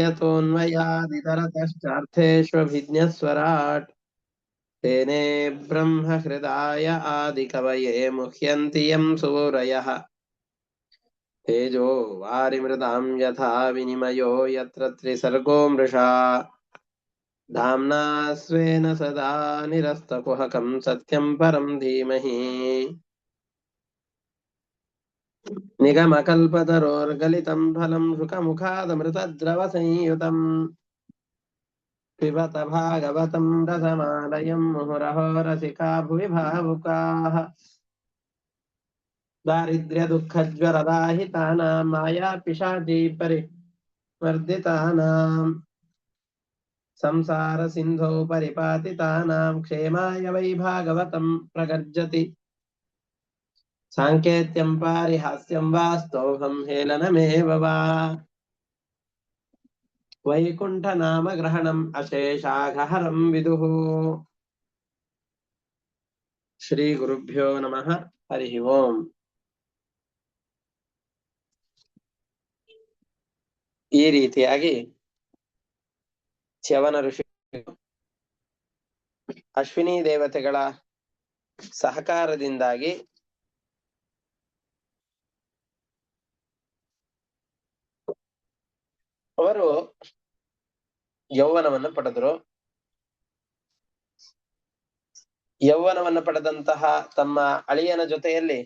यतोऽन्वयादितरतश्चार्थेष्वभिज्ञस्वराट् तेने ब्रह्महृदाय आदिकवये मुह्यन्ति यं सूरयः तेजो वारिमृदां यथा विनिमयो यत्र त्रिसर्गो मृषा धाम्ना स्वेन सदा निरस्तकुहकं सत्यं परं धीमहि निगमकल्पतरोर्गलितं फलं शुकमुखादमृतद्रवसंयुतम् पिबत भागवतं रसमालयं मुहुरहो रसिका भुवि भावुकाः दारिद्र्यदुःखज्वरदाहितानां मायापिशाची परिवर्धितानां संसारसिन्धौ परिपातितानां क्षेमाय वै भागवतं प्रगर्जति साङ्केत्यं पारिहास्यं वास्तवं हेलनमेव वा वैकुण्ठनामग्रहणम् अशेषाघहरं विदुः श्रीगुरुभ्यो नमः हरिः ओम् ಈ ರೀತಿಯಾಗಿ ಚ್ಯವನ ಋಷಿ ಅಶ್ವಿನಿ ದೇವತೆಗಳ ಸಹಕಾರದಿಂದಾಗಿ ಅವರು ಯೌವನವನ್ನು ಪಡೆದರು. ಯೌವನವನ್ನು ಪಡೆದಂತಹ ತಮ್ಮ ಅಳಿಯನ ಜೊತೆಯಲ್ಲಿ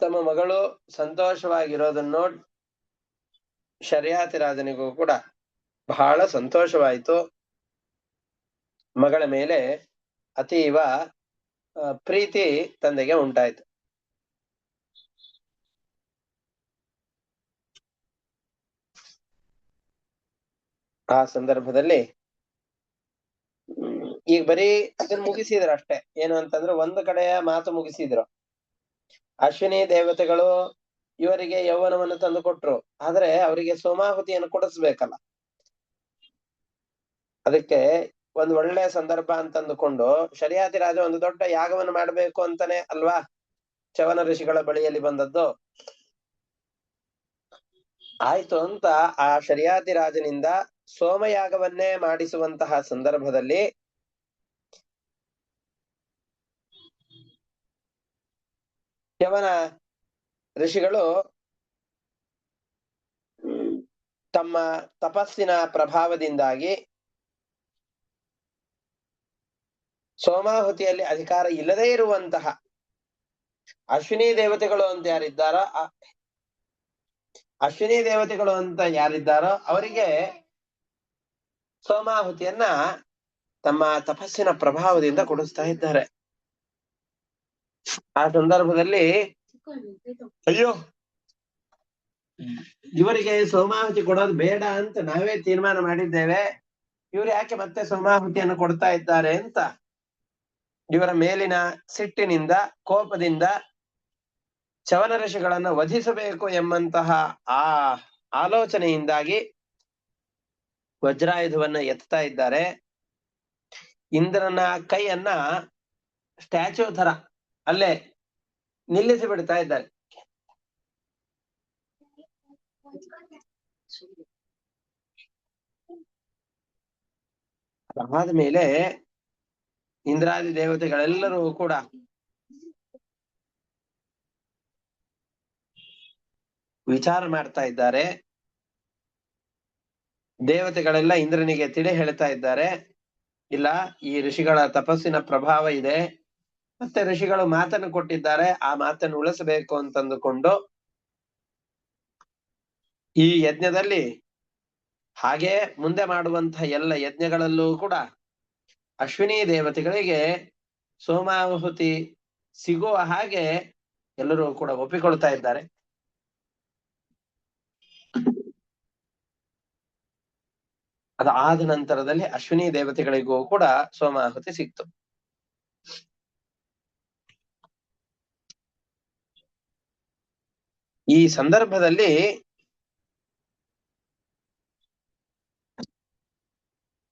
ತಮ್ಮ ಮಗಳು ಸಂತೋಷವಾಗಿರೋದನ್ನು ಶರ್ಯಾತಿರಾಜನಿಗೂ ಕೂಡ ಬಹಳ ಸಂತೋಷವಾಯಿತು. ಮಗಳ ಮೇಲೆ ಅತೀವ ಪ್ರೀತಿ ತಂದೆಗೆ ಉಂಟಾಯಿತು. ಆ ಸಂದರ್ಭದಲ್ಲಿ ಈಗ ಬರೀ ಅದನ್ನ ಮುಗಿಸಿದ್ರು ಅಷ್ಟೇ. ಏನು ಅಂತಂದ್ರೆ ಒಂದು ಕಡೆಯ ಮಾತು ಮುಗಿಸಿದ್ರು. ಅಶ್ವಿನಿ ದೇವತೆಗಳು ಇವರಿಗೆ ಯೌವನವನ್ನು ತಂದು ಕೊಟ್ರು, ಆದ್ರೆ ಅವರಿಗೆ ಸೋಮಾಹುತಿಯನ್ನು ಕೊಡಿಸ್ಬೇಕಲ್ಲ. ಅದಕ್ಕೆ ಒಂದು ಒಳ್ಳೆ ಸಂದರ್ಭ ಅಂತಂದುಕೊಂಡು ಶರ್ಯಾತಿ ರಾಜ ಒಂದು ದೊಡ್ಡ ಯಾಗವನ್ನು ಮಾಡಬೇಕು ಅಂತಾನೆ ಅಲ್ವಾ ಚ್ಯವನ ಋಷಿಗಳ ಬಳಿಯಲ್ಲಿ ಬಂದದ್ದು. ಆಯ್ತು ಅಂತ ಆ ಶರ್ಯಾತಿ ರಾಜನಿಂದ ಸೋಮಯಾಗವನ್ನೇ ಮಾಡಿಸುವಂತಹ ಸಂದರ್ಭದಲ್ಲಿ ಚ್ಯವನ ಋಷಿಗಳು ತಮ್ಮ ತಪಸ್ಸಿನ ಪ್ರಭಾವದಿಂದಾಗಿ ಸೋಮಾಹುತಿಯಲ್ಲಿ ಅಧಿಕಾರ ಇಲ್ಲದೇ ಇರುವಂತಹ ಅಶ್ವಿನಿ ದೇವತೆಗಳು ಅಂತ ಯಾರಿದ್ದಾರೋ ಅಶ್ವಿನಿ ದೇವತೆಗಳು ಅಂತ ಯಾರಿದ್ದಾರೋ ಅವರಿಗೆ ಸೋಮಾಹುತಿಯನ್ನ ತಮ್ಮ ತಪಸ್ಸಿನ ಪ್ರಭಾವದಿಂದ ಕೊಡಿಸ್ತಾ ಇದ್ದಾರೆ. ಆ ಸಂದರ್ಭದಲ್ಲಿ ಅಯ್ಯೋ ಇವರಿಗೆ ಸೋಮಾಹುತಿ ಕೊಡೋದು ಬೇಡ ಅಂತ ನಾವೇ ತೀರ್ಮಾನ ಮಾಡಿದ್ದೇವೆ, ಇವ್ರು ಯಾಕೆ ಮತ್ತೆ ಸೋಮಾಹುತಿಯನ್ನು ಕೊಡ್ತಾ ಇದ್ದಾರೆ ಅಂತ ಇವರ ಮೇಲಿನ ಸಿಟ್ಟಿನಿಂದ ಕೋಪದಿಂದ ಚ್ಯವನ ಋಷಿಗಳನ್ನು ವಧಿಸಬೇಕು ಎಂಬಂತಹ ಆ ಆಲೋಚನೆಯಿಂದಾಗಿ ವಜ್ರಾಯುಧವನ್ನ ಎತ್ತಾ ಇದ್ದಾರೆ. ಇಂದ್ರನ ಕೈಯನ್ನ ಸ್ಟ್ಯಾಚ್ಯೂ ತರ ಅಲ್ಲೇ ನಿಲ್ಲಿಸಿ ಬಿಡ್ತಾ ಇದ್ದಾರೆ. ಅದಾದ ಮೇಲೆ ಇಂದ್ರಾದಿ ದೇವತೆಗಳೆಲ್ಲರೂ ಕೂಡ ವಿಚಾರ ಮಾಡ್ತಾ ಇದ್ದಾರೆ. ದೇವತೆಗಳೆಲ್ಲ ಇಂದ್ರನಿಗೆ ತಿಳಿ ಹೇಳ್ತಾ ಇದ್ದಾರೆ, ಇಲ್ಲ ಈ ಋಷಿಗಳ ತಪಸ್ಸಿನ ಪ್ರಭಾವ ಇದೆ, ಮತ್ತೆ ಋಷಿಗಳು ಮಾತನ್ನು ಕೊಟ್ಟಿದ್ದಾರೆ, ಆ ಮಾತನ್ನು ಉಳಿಸಬೇಕು ಅಂತಂದುಕೊಂಡು ಈ ಯಜ್ಞದಲ್ಲಿ ಹಾಗೆ ಮುಂದೆ ಮಾಡುವಂತಹ ಎಲ್ಲ ಯಜ್ಞಗಳಲ್ಲೂ ಕೂಡ ಅಶ್ವಿನಿ ದೇವತೆಗಳಿಗೆ ಸೋಮಾಹುತಿ ಸಿಗುವ ಹಾಗೆ ಎಲ್ಲರೂ ಕೂಡ ಒಪ್ಪಿಕೊಳ್ತಾ ಇದ್ದಾರೆ. ಅದಾದ ನಂತರದಲ್ಲಿ ಅಶ್ವಿನಿ ದೇವತೆಗಳಿಗೂ ಕೂಡ ಸೋಮಾಹುತಿ ಸಿಕ್ತು. ಈ ಸಂದರ್ಭದಲ್ಲಿ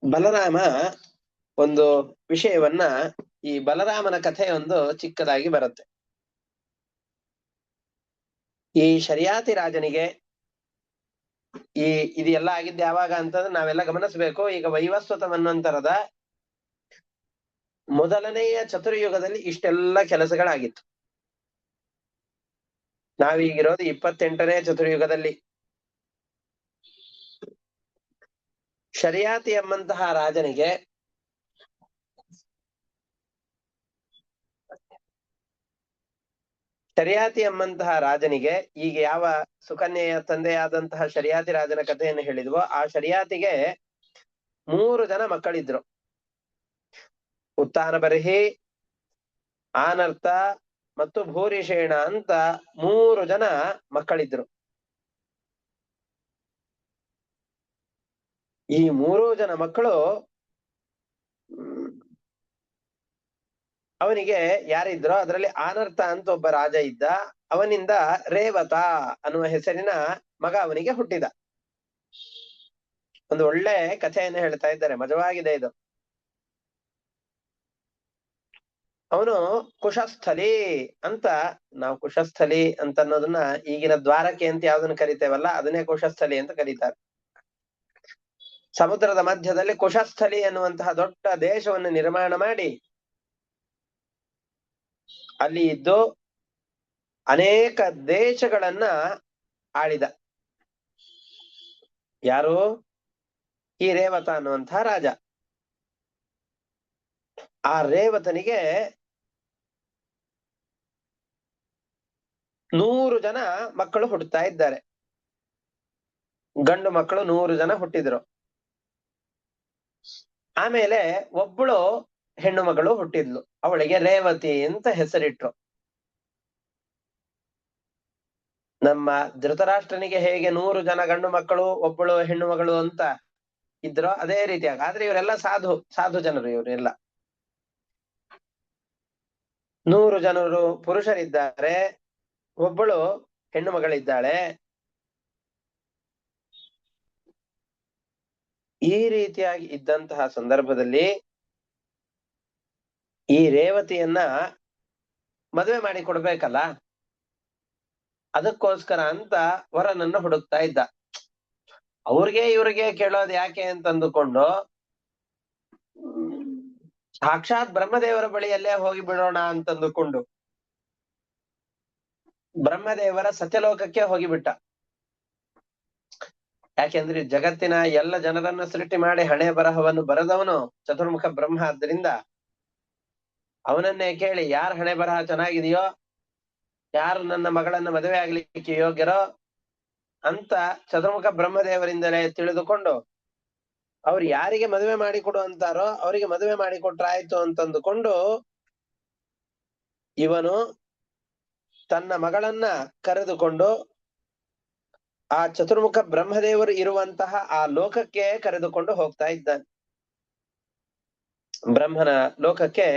ಬಲರಾಮ ಒಂದು ವಿಷಯವನ್ನ, ಈ ಬಲರಾಮನ ಕಥೆ ಒಂದು ಚಿಕ್ಕದಾಗಿ ಬರುತ್ತೆ. ಈ ಶರ್ಯಾತಿ ರಾಜನಿಗೆ ಇದೆಲ್ಲ ಆಗಿದ್ದು ಯಾವಾಗ ಅಂತಂದ್ರೆ ನಾವೆಲ್ಲ ಗಮನಿಸ್ಬೇಕು. ಈಗ ವೈವಸ್ವತ ಮನ್ವಂತರದ ಮೊದಲನೆಯ ಚತುರ್ಯುಗದಲ್ಲಿ ಇಷ್ಟೆಲ್ಲ ಕೆಲಸಗಳಾಗಿತ್ತು. ನಾವೀಗಿರೋದು 28ನೇ ಚತುರ್ಯುಗದಲ್ಲಿ. ಶರಿಯಾತಿ ಎಂಬಂತಹ ರಾಜನಿಗೆ ಈಗ ಯಾವ ಸುಕನ್ಯೆಯ ತಂದೆಯಾದಂತಹ ಶರಿಯಾತಿ ರಾಜನ ಕಥೆಯನ್ನು ಹೇಳಿದ್ವೋ, ಆ ಶರಿಯಾತಿಗೆ 3 ಜನ ಮಕ್ಕಳಿದ್ರು. ಉತ್ತಾನ ಬರ್ಹಿ, ಆನರ್ತ ಮತ್ತು ಭೂರಿಷೇಣ ಅಂತ 3 ಜನ ಮಕ್ಕಳಿದ್ರು. ಈ 3 ಜನ ಮಕ್ಕಳು ಅವನಿಗೆ ಯಾರಿದ್ರೋ ಅದರಲ್ಲಿ ಆನರ್ತ ಅಂತ ಒಬ್ಬ ರಾಜ ಇದ್ದ. ಅವನಿಂದ ರೇವತ ಅನ್ನುವ ಹೆಸರಿನ ಮಗ ಅವನಿಗೆ ಹುಟ್ಟಿದ. ಒಂದು ಒಳ್ಳೆ ಕಥೆಯನ್ನು ಹೇಳ್ತಾ ಇದ್ದಾರೆ, ಮಜವಾಗಿದೆ ಇದು. ಅವನು ಕುಶಸ್ಥಲಿ ಅಂತ, ನಾವು ಕುಶಸ್ಥಲಿ ಅಂತ ಅನ್ನೋದನ್ನ ಈಗಿನ ದ್ವಾರಕೆ ಅಂತ ಯಾವ್ದನ್ನ ಕರಿತೇವಲ್ಲ, ಅದನ್ನೇ ಕುಶಸ್ಥಲಿ ಅಂತ ಕರೀತಾರೆ. ಸಮುದ್ರದ ಮಧ್ಯದಲ್ಲಿ ಕುಶಸ್ಥಲಿ ಅನ್ನುವಂತಹ ದೊಡ್ಡ ದೇಶವನ್ನು ನಿರ್ಮಾಣ ಮಾಡಿ ಅಲ್ಲಿ ಇದ್ದು ಅನೇಕ ದೇಶಗಳನ್ನ ಆಳಿದ. ಯಾರು? ಈ ರೇವತ ಅನ್ನುವಂತಹ ರಾಜ. ಆ ರೇವತನಿಗೆ 100 ಜನ ಮಕ್ಕಳು ಹುಟ್ಟುತ್ತಾ ಇದ್ದಾರೆ. ಗಂಡು ಮಕ್ಕಳು 100 ಜನ ಹುಟ್ಟಿದ್ರು. ಆಮೇಲೆ ಒಬ್ಬಳು ಹೆಣ್ಣು ಮಗಳು ಹುಟ್ಟಿದ್ಲು. ಅವಳಿಗೆ ರೇವತಿ ಅಂತ ಹೆಸರಿಟ್ರು. ನಮ್ಮ ಧೃತರಾಷ್ಟ್ರನಿಗೆ ಹೇಗೆ 100 ಜನ ಗಂಡು ಮಕ್ಕಳು ಒಬ್ಬಳು ಹೆಣ್ಣು ಮಗಳು ಅಂತ ಇದ್ರೋ ಅದೇ ರೀತಿಯಾಗಿ. ಆದ್ರೆ ಇವರೆಲ್ಲ ಸಾಧು ಜನರು. ಇವರೆಲ್ಲ 100 ಜನರು ಪುರುಷರಿದ್ದಾರೆ, ಒಬ್ಬಳು ಹೆಣ್ಣು ಮಗಳಿದ್ದಾಳೆ. ಈ ರೀತಿಯಾಗಿ ಇದ್ದಂತಹ ಸಂದರ್ಭದಲ್ಲಿ ಈ ರೇವತಿಯನ್ನ ಮದುವೆ ಮಾಡಿ ಕೊಡ್ಬೇಕಲ್ಲ, ಅದಕ್ಕೋಸ್ಕರ ಅಂತ ವರನನ್ನು ಹುಡುಕ್ತಾ ಇದ್ದ. ಇವ್ರಿಗೆ ಕೇಳೋದು ಯಾಕೆ ಅಂತ ಅಂದುಕೊಂಡು ಸಾಕ್ಷಾತ್ ಬ್ರಹ್ಮದೇವರ ಬಳಿಯಲ್ಲೇ ಹೋಗಿ ಬಿಡೋಣ ಅಂತಂದುಕೊಂಡು ಬ್ರಹ್ಮದೇವರ ಸತ್ಯಲೋಕಕ್ಕೆ ಹೋಗಿಬಿಟ್ಟ. ಯಾಕೆಂದ್ರೆ ಜಗತ್ತಿನ ಎಲ್ಲ ಜನರನ್ನ ಸೃಷ್ಟಿ ಮಾಡಿ ಹಣೆ ಬರಹವನ್ನು ಬರೆದವನು ಚತುರ್ಮುಖ ಬ್ರಹ್ಮ. ಆದ್ದರಿಂದ ಅವನನ್ನೇ ಕೇಳಿ ಯಾರ ಹಣೆ ಬರಹ ಚೆನ್ನಾಗಿದೆಯೋ, ಯಾರು ನನ್ನ ಮಗಳನ್ನ ಮದುವೆ ಆಗ್ಲಿಕ್ಕೆ ಯೋಗ್ಯರೋ ಅಂತ ಚತುರ್ಮುಖ ಬ್ರಹ್ಮದೇವರಿಂದಲೇ ತಿಳಿದುಕೊಂಡು ಅವ್ರು ಯಾರಿಗೆ ಮದುವೆ ಮಾಡಿಕೊಡು ಅಂತಾರೋ ಅವರಿಗೆ ಮದುವೆ ಮಾಡಿಕೊಟ್ರಾಯ್ತು ಅಂತಂದುಕೊಂಡು ಇವನು ತನ್ನ ಮಗಳನ್ನ ಕರೆದುಕೊಂಡು ಆ ಚತುರ್ಮುಖ ಬ್ರಹ್ಮದೇವರು ಇರುವಂತಹ ಆ ಲೋಕಕ್ಕೆ ಕರೆದುಕೊಂಡು ಹೋಗ್ತಾ ಇದ್ದಾನೆ. ಬ್ರಹ್ಮನ ಲೋಕಕ್ಕೆ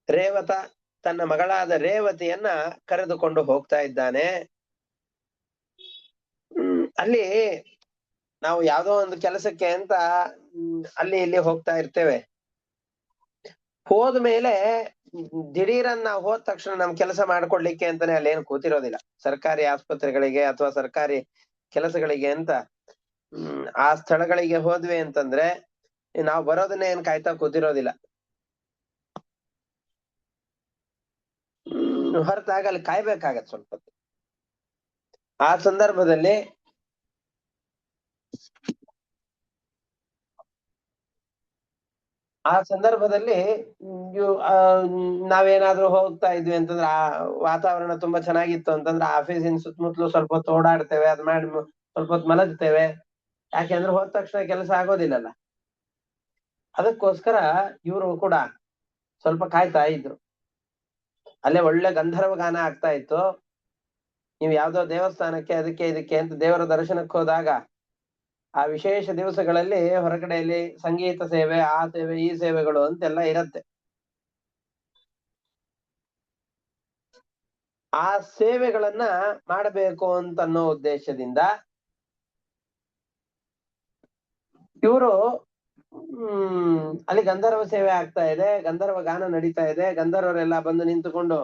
ರೇವತ ತನ್ನ ಮಗಳಾದ ರೇವತಿಯನ್ನ ಕರೆದುಕೊಂಡು ಹೋಗ್ತಾ ಇದ್ದಾನೆ. ಅಲ್ಲಿ ನಾವು ಯಾವ್ದೋ ಒಂದು ಕೆಲಸಕ್ಕೆ ಅಂತ ಅಲ್ಲಿ ಇಲ್ಲಿ ಹೋಗ್ತಾ ಇರ್ತೇವೆ. ಹೋದ್ಮೇಲೆ ದಿಢೀರನ್ ನಾವು ಹೋದ ತಕ್ಷಣ ನಮ್ ಕೆಲಸ ಮಾಡ್ಕೊಡ್ಲಿಕ್ಕೆ ಅಂತಾನೆ ಅಲ್ಲಿ ಏನು ಕೂತಿರೋದಿಲ್ಲ. ಸರ್ಕಾರಿ ಆಸ್ಪತ್ರೆಗಳಿಗೆ ಅಥವಾ ಸರ್ಕಾರಿ ಕೆಲಸಗಳಿಗೆ ಅಂತ ಆ ಸ್ಥಳಗಳಿಗೆ ಹೋದ್ವಿ ಅಂತಂದ್ರೆ ನಾವು ಬರೋದನ್ನ ಏನ್ ಕಾಯ್ತಾ ಕೂತಿರೋದಿಲ್ಲ. ಹೊರತಾಗ ಅಲ್ಲಿ ಕಾಯ್ಬೇಕಾಗತ್ತೆ ಸ್ವಲ್ಪ. ಆ ಸಂದರ್ಭದಲ್ಲಿ ನಾವೇನಾದ್ರೂ ಹೋಗ್ತಾ ಇದ್ವಿ ಅಂತಂದ್ರೆ ಆ ವಾತಾವರಣ ತುಂಬಾ ಚೆನ್ನಾಗಿತ್ತು ಅಂತಂದ್ರೆ ಆಫೀಸಿನ ಸುತ್ತಮುತ್ತಲು ಸ್ವಲ್ಪ ಹೊತ್ತು ಓಡಾಡ್ತೇವೆ, ಅದ್ ಮಾಡಿ ಸ್ವಲ್ಪ ಹೊತ್ತು ಮಲಗ್ತೇವೆ. ಯಾಕೆಂದ್ರೆ ಹೋದ ತಕ್ಷಣ ಕೆಲಸ ಆಗೋದಿಲ್ಲಲ್ಲ. ಅದಕ್ಕೋಸ್ಕರ ಇವರು ಕೂಡ ಸ್ವಲ್ಪ ಕಾಯ್ತಾ ಇದ್ರು. ಅಲ್ಲೇ ಒಳ್ಳೆ ಗಂಧರ್ವ ಗಾನ ಆಗ್ತಾ ಇತ್ತು. ನೀವು ಯಾವ್ದೋ ದೇವಸ್ಥಾನಕ್ಕೆ ಅದಕ್ಕೆ ಇದಕ್ಕೆ ಅಂತ ದೇವರ ದರ್ಶನಕ್ಕೆ ಹೋದಾಗ ಆ ವಿಶೇಷ ದಿವಸಗಳಲ್ಲಿ ಹೊರಗಡೆಯಲ್ಲಿ ಸಂಗೀತ ಸೇವೆ, ಆ ಸೇವೆ, ಈ ಸೇವೆಗಳು ಅಂತೆಲ್ಲ ಇರತ್ತೆ. ಆ ಸೇವೆಗಳನ್ನ ಮಾಡಬೇಕು ಅಂತ ಅನ್ನೋ ಉದ್ದೇಶದಿಂದ ಇವರು ಅಲ್ಲಿ ಗಂಧರ್ವ ಸೇವೆ ಆಗ್ತಾ ಇದೆ, ಗಂಧರ್ವ ಗಾನ ನಡೀತಾ ಇದೆ. ಗಂಧರ್ವರೆಲ್ಲ ಬಂದು ನಿಂತುಕೊಂಡು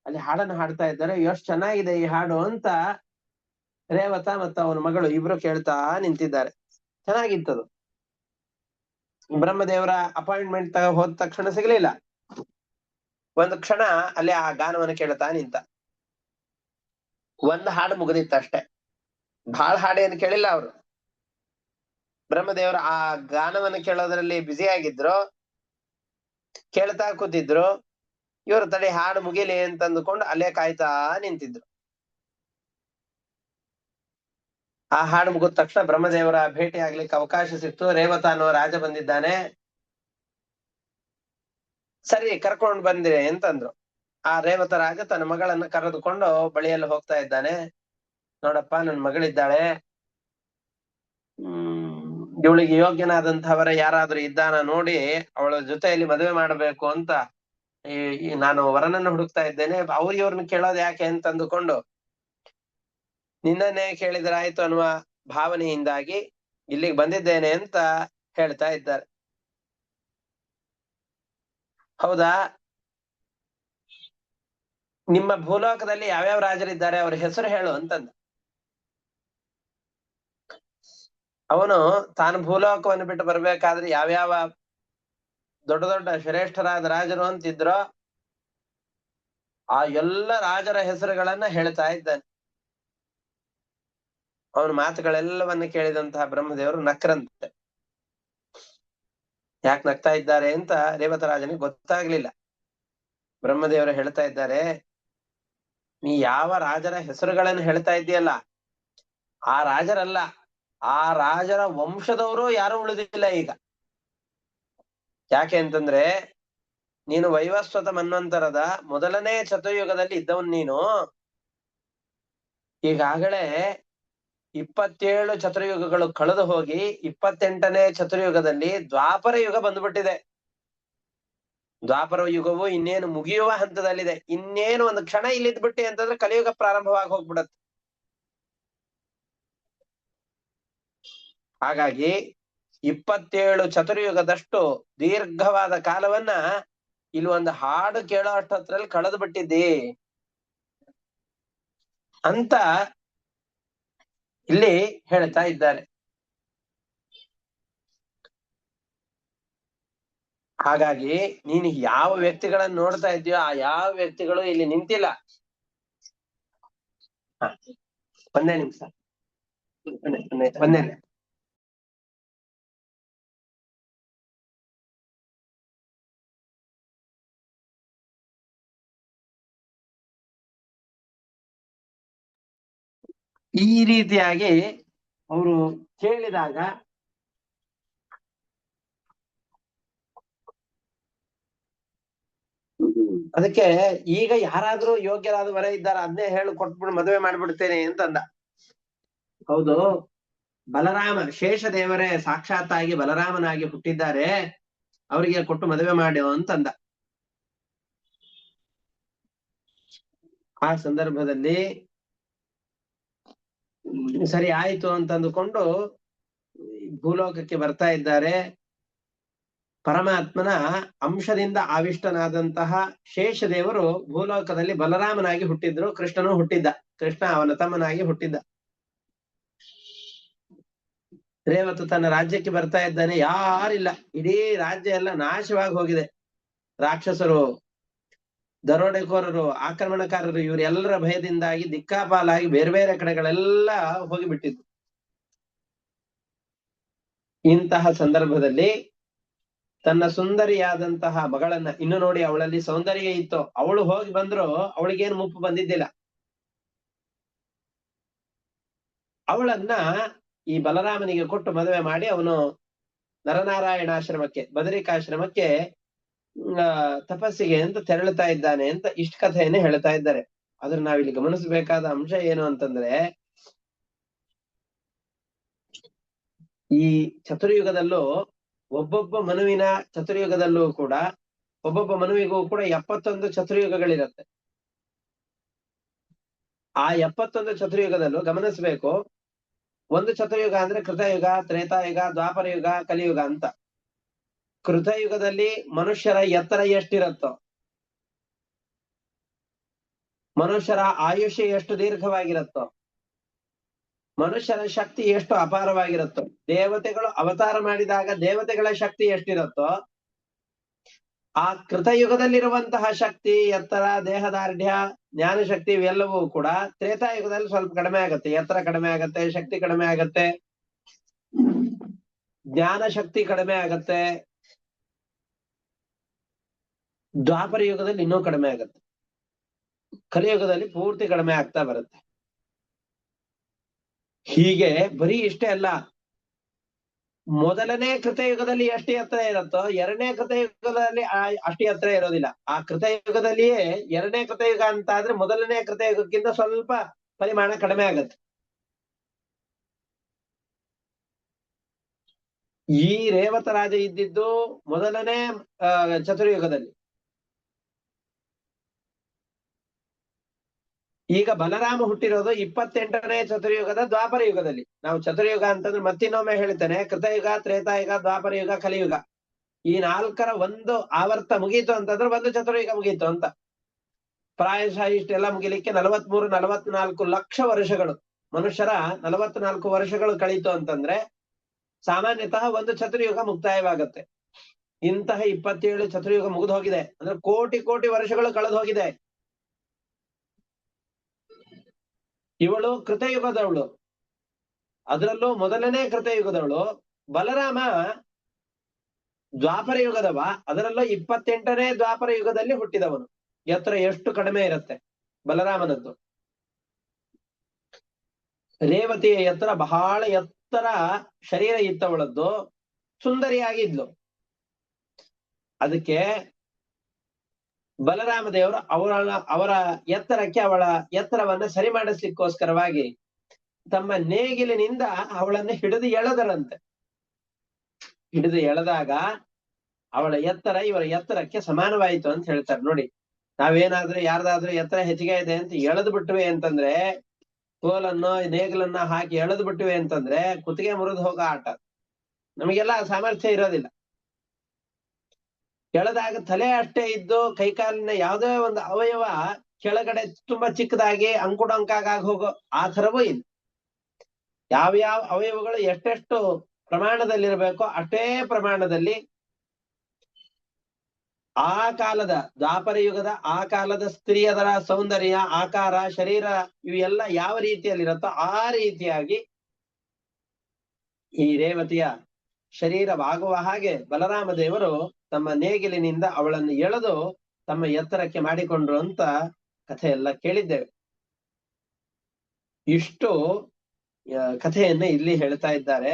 ಅಲ್ಲಿ ಹಾಡನ್ನು ಹಾಡ್ತಾ ಇದ್ದಾರೆ. ಎಷ್ಟು ಚೆನ್ನಾಗಿದೆ ಈ ಹಾಡು ಅಂತ ರೇವತ ಮತ್ತು ಅವನ ಮಗಳು ಇಬ್ರು ಕೇಳ್ತಾ ನಿಂತಿದ್ದಾರೆ. ಚೆನ್ನಾಗಿತ್ತದು. ಬ್ರಹ್ಮದೇವರ ಅಪಾಯಿಂಟ್ಮೆಂಟ್ ಹೋದ ತಕ್ಷಣ ಸಿಗ್ಲಿಲ್ಲ. ಒಂದು ಕ್ಷಣ ಅಲ್ಲಿ ಆ ಗಾನವನ್ನು ಕೇಳ್ತಾ ನಿಂತ. ಒಂದ್ ಹಾಡು ಮುಗಿದಿತ್ತಷ್ಟೆ, ಬಹಳ ಹಾಡೇನು ಕೇಳಿಲ್ಲ ಅವರು. ಬ್ರಹ್ಮದೇವರು ಆ ಗಾನವನ್ನು ಕೇಳೋದ್ರಲ್ಲಿ ಬ್ಯುಸಿ ಆಗಿದ್ರು, ಕೇಳ್ತಾ ಕೂತಿದ್ರು. ಇವರು ತಡಿ ಹಾಡು ಮುಗಿಲಿ ಅಂತ ಅಂದುಕೊಂಡು ಅಲ್ಲೇ ಕಾಯ್ತಾ ನಿಂತಿದ್ರು. ಆ ಹಾಡು ಮುಗಿದ ತಕ್ಷಣ ಬ್ರಹ್ಮದೇವರ ಭೇಟಿ ಆಗ್ಲಿಕ್ಕೆ ಅವಕಾಶ ಸಿಕ್ತು. ರೇವತ ಅನ್ನೋ ರಾಜ ಬಂದಿದ್ದಾನೆ, ಸರಿ ಕರ್ಕೊಂಡು ಬಂದಿರಿ ಅಂತಂದ್ರು. ಆ ರೇವತ ರಾಜ ತನ್ನ ಮಗಳನ್ನ ಕರೆದುಕೊಂಡು ಬಳಿಯಲ್ಲಿ ಹೋಗ್ತಾ ಇದ್ದಾನೆ. ನೋಡಪ್ಪ, ನನ್ ಮಗಳಿದ್ದಾಳೆ, ಇವಳಿಗೆ ಯೋಗ್ಯನಾದಂತಹವರ ಯಾರಾದ್ರೂ ಇದ್ದಾನ ನೋಡಿ ಅವಳ ಜೊತೆಯಲ್ಲಿ ಮದುವೆ ಮಾಡಬೇಕು ಅಂತ ನಾನು ವರನನ್ನು ಹುಡುಕ್ತಾ ಇದ್ದೇನೆ. ಇವ್ರನ್ನ ಕೇಳೋದು ಯಾಕೆ ಅಂತ ಅಂದುಕೊಂಡು ನಿನ್ನನ್ನೇ ಕೇಳಿದ್ರಾಯ್ತು ಅನ್ನುವ ಭಾವನೆಯಿಂದಾಗಿ ಇಲ್ಲಿಗೆ ಬಂದಿದ್ದೇನೆ ಅಂತ ಹೇಳ್ತಾ ಇದ್ದಾರೆ. ಹೌದಾ, ನಿಮ್ಮ ಭೂಲೋಕದಲ್ಲಿ ಯಾವ್ಯಾವ ರಾಜರಿದ್ದಾರೆ ಅವ್ರ ಹೆಸರು ಹೇಳು ಅಂತಂದ. ಅವನು ತಾನು ಭೂಲೋಕವನ್ನು ಬಿಟ್ಟು ಬರ್ಬೇಕಾದ್ರೆ ಯಾವ್ಯಾವ ದೊಡ್ಡ ದೊಡ್ಡ ಶ್ರೇಷ್ಠರಾದ ರಾಜರು ಅಂತಿದ್ರೋ ಆ ಎಲ್ಲ ರಾಜರ ಹೆಸರುಗಳನ್ನ ಹೇಳ್ತಾ ಇದ್ದಾನೆ. ಅವನ ಮಾತುಗಳೆಲ್ಲವನ್ನ ಕೇಳಿದಂತಹ ಬ್ರಹ್ಮದೇವರು ನಕ್ರಂತೆ. ಯಾಕೆ ನಗ್ತಾ ಇದ್ದಾರೆ ಅಂತ ರೇವತರಾಜನಿಗೆ ಗೊತ್ತಾಗ್ಲಿಲ್ಲ. ಬ್ರಹ್ಮದೇವರು ಹೇಳ್ತಾ ಇದ್ದಾರೆ, ನೀ ಯಾವ ರಾಜರ ಹೆಸರುಗಳನ್ನು ಹೇಳ್ತಾ ಇದ್ದೀಯಲ್ಲ ಆ ರಾಜರಲ್ಲ, ಆ ರಾಜರ ವಂಶದವರು ಯಾರು ಉಳಿದಿಲ್ಲ ಈಗ. ಯಾಕೆ ಅಂತಂದ್ರೆ ನೀನು ವೈವಸ್ವತ ಮನ್ವಂತರದ ಮೊದಲನೇ ಚತುರ್ಯುಗದಲ್ಲಿ ಇದ್ದವನ್ ನೀನು. ಈಗಾಗಲೇ 27 ಚತುರ್ಯುಗಗಳು ಕಳೆದು ಹೋಗಿ 28ನೇ ಚತುರ್ಯುಗದಲ್ಲಿ ದ್ವಾಪರ ಯುಗ ಬಂದ್ಬಿಟ್ಟಿದೆ. ದ್ವಾಪರ ಯುಗವು ಇನ್ನೇನು ಮುಗಿಯುವ ಹಂತದಲ್ಲಿದೆ. ಇನ್ನೇನು ಒಂದು ಕ್ಷಣ ಇಲ್ಲಿದ್ಬಿಟ್ಟಿ ಅಂತಂದ್ರೆ ಕಲಿಯುಗ ಪ್ರಾರಂಭವಾಗಿ ಹೋಗ್ಬಿಡತ್ತೆ. ಹಾಗಾಗಿ 27 ಚತುರ್ಯುಗದಷ್ಟು ದೀರ್ಘವಾದ ಕಾಲವನ್ನ ಇಲ್ಲಿ ಒಂದು ಹಾಡು ಕೇಳೋ ಅಷ್ಟೊತ್ತರಲ್ಲಿ ಕಳೆದು ಬಿಟ್ಟಿದ್ದಿ ಅಂತ ಇಲ್ಲಿ ಹೇಳ್ತಾ ಇದ್ದಾರೆ. ಹಾಗಾಗಿ ನೀನು ಯಾವ ವ್ಯಕ್ತಿಗಳನ್ನ ನೋಡ್ತಾ ಇದ್ದೀಯೋ ಆ ಯಾವ ವ್ಯಕ್ತಿಗಳು ಇಲ್ಲಿ ನಿಂತಿಲ್ಲ. ಒಂದೇ ನಿಮಿಷ, ಒಂದೇ ಈ ರೀತಿಯಾಗಿ ಅವರು ಕೇಳಿದಾಗ ಅದಕ್ಕೆ ಈಗ ಯಾರಾದ್ರೂ ಯೋಗ್ಯರಾದ ವರ ಇದ್ದಾರ ಅದನ್ನೇ ಹೇಳಿ ಕೊಟ್ಬಿಟ್ಟು ಮದುವೆ ಮಾಡ್ಬಿಡ್ತೇನೆ ಅಂತಂದ. ಹೌದು, ಬಲರಾಮ ಶೇಷ ದೇವರೇ ಸಾಕ್ಷಾತ್ತಾಗಿ ಬಲರಾಮನಾಗಿ ಹುಟ್ಟಿದ್ದಾರೆ, ಅವರಿಗೆ ಕೊಟ್ಟು ಮದುವೆ ಮಾಡು ಅಂತಂದ. ಆ ಸಂದರ್ಭದಲ್ಲಿ ಸರಿ ಆಯ್ತು ಅಂತಂದುಕೊಂಡು ಭೂಲೋಕಕ್ಕೆ ಬರ್ತಾ ಇದ್ದಾರೆ. ಪರಮಾತ್ಮನ ಅಂಶದಿಂದ ಆವಿಷ್ಟನಾದಂತಹ ಶೇಷದೇವರು ಭೂಲೋಕದಲ್ಲಿ ಬಲರಾಮನಾಗಿ ಹುಟ್ಟಿದ್ರು, ಕೃಷ್ಣನು ಹುಟ್ಟಿದ್ದ. ಕೃಷ್ಣ ಅವನ ತಮ್ಮನಾಗಿ ಹುಟ್ಟಿದ್ದ. ರೇವತು ತನ್ನ ರಾಜ್ಯಕ್ಕೆ ಬರ್ತಾ ಇದ್ದಾನೆ, ಯಾರಿಲ್ಲ, ಇಡೀ ರಾಜ್ಯ ಎಲ್ಲ ನಾಶವಾಗಿ ಹೋಗಿದೆ. ರಾಕ್ಷಸರು, ದರೋಡೆಕೋರರು, ಆಕ್ರಮಣಕಾರರು ಇವರೆಲ್ಲರ ಭಯದಿಂದಾಗಿ ದಿಕ್ಕಾಪಾಲಾಗಿ ಬೇರೆ ಬೇರೆ ಕಡೆಗಳೆಲ್ಲ ಹೋಗಿಬಿಟ್ಟಿದ್ರು. ಇಂತಹ ಸಂದರ್ಭದಲ್ಲಿ ತನ್ನ ಸುಂದರಿಯಾದಂತಹ ಮಗಳನ್ನ, ಇನ್ನು ನೋಡಿ ಅವಳಲ್ಲಿ ಸೌಂದರ್ಯ ಇತ್ತು, ಅವಳು ಹೋಗಿ ಬಂದ್ರು ಅವಳಿಗೇನು ಮುಪ್ಪು ಬಂದಿದ್ದಿಲ್ಲ. ಅವಳನ್ನ ಈ ಬಲರಾಮನಿಗೆ ಕೊಟ್ಟು ಮದುವೆ ಮಾಡಿ ಅವನು ನರನಾರಾಯಣಾಶ್ರಮಕ್ಕೆ, ಬದರಿಕಾಶ್ರಮಕ್ಕೆ ತಪಸ್ಸಿಗೆ ಅಂತ ತೆರಳುತ್ತಾ ಇದ್ದಾನೆ ಅಂತ ಇಷ್ಟ ಕಥೆಯನ್ನೇ ಹೇಳ್ತಾ ಇದ್ದಾರೆ. ಆದ್ರೆ ನಾವಿಲ್ಲಿ ಗಮನಿಸಬೇಕಾದ ಅಂಶ ಏನು ಅಂತಂದ್ರೆ, ಈ ಚತುರ್ಯುಗದಲ್ಲೂ ಒಬ್ಬೊಬ್ಬ ಮನುವಿನ ಚತುರ್ಯುಗದಲ್ಲೂ ಕೂಡ ಒಬ್ಬೊಬ್ಬ ಮನುವಿಗೂ ಕೂಡ 71 ಚತುರ್ಯುಗಗಳಿರುತ್ತೆ. ಆ 71 ಚತುರ್ಯುಗದಲ್ಲೂ ಗಮನಿಸ್ಬೇಕು, ಒಂದು ಚತುರ್ಯುಗ ಅಂದ್ರೆ ಕೃತಯುಗ, ತ್ರೇತಾಯುಗ, ದ್ವಾಪರ ಯುಗ, ಕಲಿಯುಗ ಅಂತ. ಕೃತಯುಗದಲ್ಲಿ ಮನುಷ್ಯರ ಎತ್ತರ ಎಷ್ಟಿರುತ್ತೋ, ಮನುಷ್ಯರ ಆಯುಷ್ಯ ಎಷ್ಟು ದೀರ್ಘವಾಗಿರುತ್ತೋ, ಮನುಷ್ಯನ ಶಕ್ತಿ ಎಷ್ಟು ಅಪಾರವಾಗಿರುತ್ತೋ, ದೇವತೆಗಳು ಅವತಾರ ಮಾಡಿದಾಗ ದೇವತೆಗಳ ಶಕ್ತಿ ಎಷ್ಟಿರುತ್ತೋ, ಆ ಕೃತಯುಗದಲ್ಲಿರುವಂತಹ ಶಕ್ತಿ, ಎತ್ತರ, ದೇಹದಾರ್ಢ್ಯ, ಜ್ಞಾನ ಶಕ್ತಿ ಇವೆಲ್ಲವೂ ಕೂಡ ತ್ರೇತಾಯುಗದಲ್ಲಿ ಸ್ವಲ್ಪ ಕಡಿಮೆ ಆಗತ್ತೆ. ಎತ್ತರ ಕಡಿಮೆ ಆಗತ್ತೆ, ಶಕ್ತಿ ಕಡಿಮೆ ಆಗತ್ತೆ, ಜ್ಞಾನ ಶಕ್ತಿ ಕಡಿಮೆ ಆಗತ್ತೆ. ದ್ವಾಪರ ಯುಗದಲ್ಲಿ ಇನ್ನೂ ಕಡಿಮೆ ಆಗತ್ತೆ. ಕಲಿಯುಗದಲ್ಲಿ ಪೂರ್ತಿ ಕಡಿಮೆ ಆಗ್ತಾ ಬರುತ್ತೆ. ಹೀಗೆ ಬರೀ ಇಷ್ಟೇ ಅಲ್ಲ, ಮೊದಲನೇ ಕೃತಯುಗದಲ್ಲಿ ಎಷ್ಟು ಎತ್ತರ ಇರುತ್ತೋ ಎರಡನೇ ಕೃತಯುಗದಲ್ಲಿ ಅಷ್ಟು ಎತ್ತರ ಇರೋದಿಲ್ಲ. ಆ ಕೃತಯುಗದಲ್ಲಿಯೇ ಎರಡನೇ ಕೃತಯುಗ ಅಂತ ಆದ್ರೆ ಮೊದಲನೇ ಕೃತಯುಗಕ್ಕಿಂತ ಸ್ವಲ್ಪ ಪರಿಮಾಣ ಕಡಿಮೆ ಆಗತ್ತೆ. ಈ ರೇವತ ರಾಜ ಇದ್ದಿದ್ದು ಮೊದಲನೇ ಚತುರ್ಯುಗದಲ್ಲಿ. ಈಗ ಬಲರಾಮ ಹುಟ್ಟಿರೋದು 28ನೇ ಚತುರ್ಯುಗದ ದ್ವಾಪರ ಯುಗದಲ್ಲಿ. ನಾವು ಚತುರ್ಯುಗ ಅಂತಂದ್ರೆ ಮತ್ತಿನ್ನೊಮ್ಮೆ ಹೇಳ್ತೇನೆ, ಕೃತಯುಗ, ತ್ರೇತಾಯುಗ, ದ್ವಾಪರ ಯುಗ, ಕಲಿಯುಗ, ಈ 4ರ ಒಂದು ಆವರ್ತ ಮುಗೀತು ಅಂತಂದ್ರೆ ಒಂದು ಚತುರ್ಯುಗ ಮುಗೀತು ಅಂತ. ಪ್ರಾಯಶಃ ಇಷ್ಟೆಲ್ಲ ಮುಗಿಲಿಕ್ಕೆ 43-44 ಲಕ್ಷ ವರ್ಷಗಳು, ಮನುಷ್ಯರ 44 ವರ್ಷಗಳು ಕಳೀತು ಅಂತಂದ್ರೆ ಸಾಮಾನ್ಯತಃ ಒಂದು ಚತುರ್ಯುಗ ಮುಕ್ತಾಯವಾಗತ್ತೆ. ಇಂತಹ 27 ಚತುರ್ಯುಗ ಮುಗಿದು ಹೋಗಿದೆ ಅಂದ್ರೆ ಕೋಟಿ ಕೋಟಿ ವರ್ಷಗಳು ಕಳೆದು ಹೋಗಿದೆ. ಇವಳು ಕೃತಯುಗದವಳು, ಅದರಲ್ಲೂ ಮೊದಲನೇ ಕೃತಯುಗದವಳು. ಬಲರಾಮ ದ್ವಾಪರ ಯುಗದವ, ಅದರಲ್ಲೂ 28ನೇ ದ್ವಾಪರ ಯುಗದಲ್ಲಿ ಹುಟ್ಟಿದವನು. ಎತ್ತರ ಎಷ್ಟು ಕಡಿಮೆ ಇರುತ್ತೆ ಬಲರಾಮನದ್ದು. ರೇವತಿಯ ಎತ್ತರ ಬಹಳ ಎತ್ತರ ಶರೀರ ಇತ್ತವಳದ್ದು, ಸುಂದರಿಯಾಗಿದ್ಲು. ಅದಕ್ಕೆ ಬಲರಾಮ ದೇವರು ಅವರ ಎತ್ತರಕ್ಕೆ ಅವಳ ಎತ್ತರವನ್ನ ಸರಿ ಮಾಡಿಸ್ಲಿಕ್ಕೋಸ್ಕರವಾಗಿ ತಮ್ಮ ನೇಗಿಲಿನಿಂದ ಅವಳನ್ನು ಹಿಡಿದು ಎಳೆದರಂತೆ. ಹಿಡಿದು ಎಳೆದಾಗ ಅವಳ ಎತ್ತರ ಇವರ ಎತ್ತರಕ್ಕೆ ಸಮಾನವಾಯಿತು ಅಂತ ಹೇಳ್ತಾರೆ. ನೋಡಿ, ನಾವೇನಾದ್ರೂ ಯಾರ್ದಾದ್ರೂ ಎತ್ತರ ಹೆಚ್ಚಿಗೆ ಇದೆ ಅಂತ ಎಳೆದು ಬಿಟ್ವಿ ಅಂತಂದ್ರೆ, ಕೋಲನ್ನು ನೇಗಿಲನ್ನ ಹಾಕಿ ಎಳೆದು ಬಿಟ್ವಿ ಅಂತಂದ್ರೆ ಕುತ್ತಿಗೆ ಮುರಿದು ಹೋಗೋ ಆಟ. ನಮಗೆಲ್ಲ ಸಾಮರ್ಥ್ಯ ಇರೋದಿಲ್ಲ. ಎಳೆದಾಗ ತಲೆ ಅಷ್ಟೇ ಇದ್ದು ಕೈಕಾಲಿನ ಯಾವುದೇ ಒಂದು ಅವಯವ ಕೆಳಗಡೆ ತುಂಬಾ ಚಿಕ್ಕದಾಗಿ ಅಂಕುಡೊಂಕಾಗಿ ಹೋಗೋ ಆ ಥರವೂ ಇಲ್ಲ. ಯಾವ್ಯಾವ ಅವಯವಗಳು ಎಷ್ಟೆಷ್ಟು ಪ್ರಮಾಣದಲ್ಲಿರಬೇಕೋ ಅಷ್ಟೇ ಪ್ರಮಾಣದಲ್ಲಿ ಆ ಕಾಲದ ದ್ವಾಪರ ಯುಗದ ಆ ಕಾಲದ ಸ್ತ್ರೀಯದರ ಸೌಂದರ್ಯ, ಆಕಾರ, ಶರೀರ ಇವೆಲ್ಲ ಯಾವ ರೀತಿಯಲ್ಲಿರುತ್ತೋ ಆ ರೀತಿಯಾಗಿ ಈ ರೇವತಿಯ ಶರೀರವಾಗುವ ಹಾಗೆ ಬಲರಾಮ ದೇವರು ತಮ್ಮ ನೇಗಿಲಿನಿಂದ ಅವಳನ್ನು ಎಳೆದು ತಮ್ಮ ಎತ್ತರಕ್ಕೆ ಮಾಡಿಕೊಂಡ್ರು ಅಂತ ಕಥೆ ಎಲ್ಲ ಕೇಳಿದ್ದೇವೆ. ಇಷ್ಟು ಕಥೆಯನ್ನ ಇಲ್ಲಿ ಹೇಳ್ತಾ ಇದ್ದಾರೆ.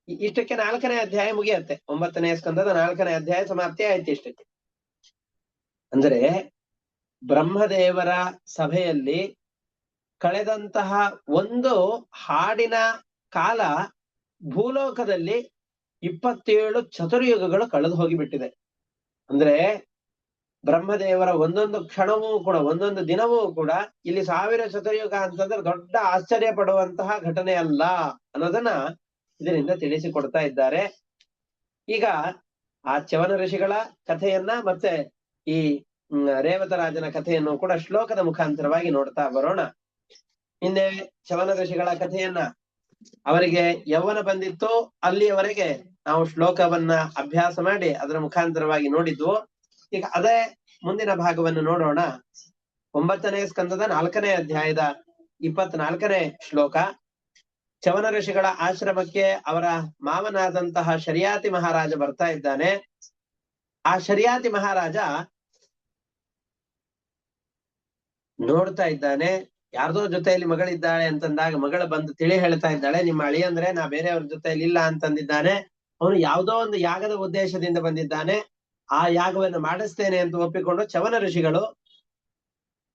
ಇಷ್ಟಕ್ಕೆ 4ನೇ ಅಧ್ಯಾಯ ಮುಗಿಯತ್ತೆ. 9ನೇ ಸ್ಕಂದದ 4ನೇ ಅಧ್ಯಾಯ ಸಮಾಪ್ತಿ ಆಯ್ತು ಇಷ್ಟಕ್ಕೆ. ಅಂದ್ರೆ ಬ್ರಹ್ಮದೇವರ ಸಭೆಯಲ್ಲಿ ಕಳೆದಂತಹ ಒಂದು ಹಾಡಿನ ಕಾಲ ಭೂಲೋಕದಲ್ಲಿ 27 ಚತುರ್ಯುಗಗಳು ಕಳೆದು ಹೋಗಿಬಿಟ್ಟಿದೆ. ಅಂದ್ರೆ ಬ್ರಹ್ಮದೇವರ ಒಂದೊಂದು ಕ್ಷಣವೂ ಕೂಡ, ಒಂದೊಂದು ದಿನವೂ ಕೂಡ ಇಲ್ಲಿ 1000 ಚತುರ್ಯುಗ ಅಂತಂದ್ರೆ ದೊಡ್ಡ ಆಶ್ಚರ್ಯ ಪಡುವಂತಹ ಘಟನೆ ಅಲ್ಲ ಅನ್ನೋದನ್ನ ಇದರಿಂದ ತಿಳಿಸಿಕೊಡ್ತಾ ಇದ್ದಾರೆ. ಈಗ ಆ ಚ್ಯವನ ಋಷಿಗಳ ಕಥೆಯನ್ನ ಮತ್ತೆ ಈ ರೇವತರಾಜನ ಕಥೆಯನ್ನು ಕೂಡ ಶ್ಲೋಕದ ಮುಖಾಂತರವಾಗಿ ನೋಡ್ತಾ ಬರೋಣ. ಹಿಂದೆ ಚ್ಯವನ ಋಷಿಗಳ ಕಥೆಯನ್ನ ಅವರಿಗೆ ಯೌವನ ಬಂದಿತ್ತು, ಅಲ್ಲಿಯವರೆಗೆ ನಾವು ಶ್ಲೋಕವನ್ನ ಅಭ್ಯಾಸ ಮಾಡಿ ಅದರ ಮುಖಾಂತರವಾಗಿ ನೋಡಿದ್ವು. ಈಗ ಅದೇ ಮುಂದಿನ ಭಾಗವನ್ನು ನೋಡೋಣ. 9ನೇ ಸ್ಕಂದದ 4ನೇ ಅಧ್ಯಾಯದ 24ನೇ ಶ್ಲೋಕ. ಚ್ಯವನ ಋಷಿಗಳ ಆಶ್ರಮಕ್ಕೆ ಅವರ ಮಾವನಾದಂತಹ ಶರ್ಯಾತಿ ಮಹಾರಾಜ ಬರ್ತಾ ಇದ್ದಾನೆ. ಆ ಶರ್ಯಾತಿ ಮಹಾರಾಜ ನೋಡ್ತಾ ಇದ್ದಾನೆ, ಯಾರ್ದೋ ಜೊತೆಯಲ್ಲಿ ಮಗಳಿದ್ದಾಳೆ ಅಂತಂದಾಗ ಮಗಳು ಬಂದು ತಿಳಿ ಹೇಳ್ತಾ ಇದ್ದಾಳೆ, ನಿಮ್ಮ ಅಳಿ ಅಂದ್ರೆ ನಾ ಬೇರೆಯವ್ರ ಜೊತೆಯಲ್ಲಿ ಇಲ್ಲ ಅಂತಂದಿದ್ದಾನೆ. ಅವನು ಯಾವುದೋ ಒಂದು ಯಾಗದ ಉದ್ದೇಶದಿಂದ ಬಂದಿದ್ದಾನೆ. ಆ ಯಾಗವನ್ನು ಮಾಡಿಸ್ತೇನೆ ಅಂತ ಒಪ್ಪಿಕೊಂಡು ಚ್ಯವನ ಋಷಿಗಳು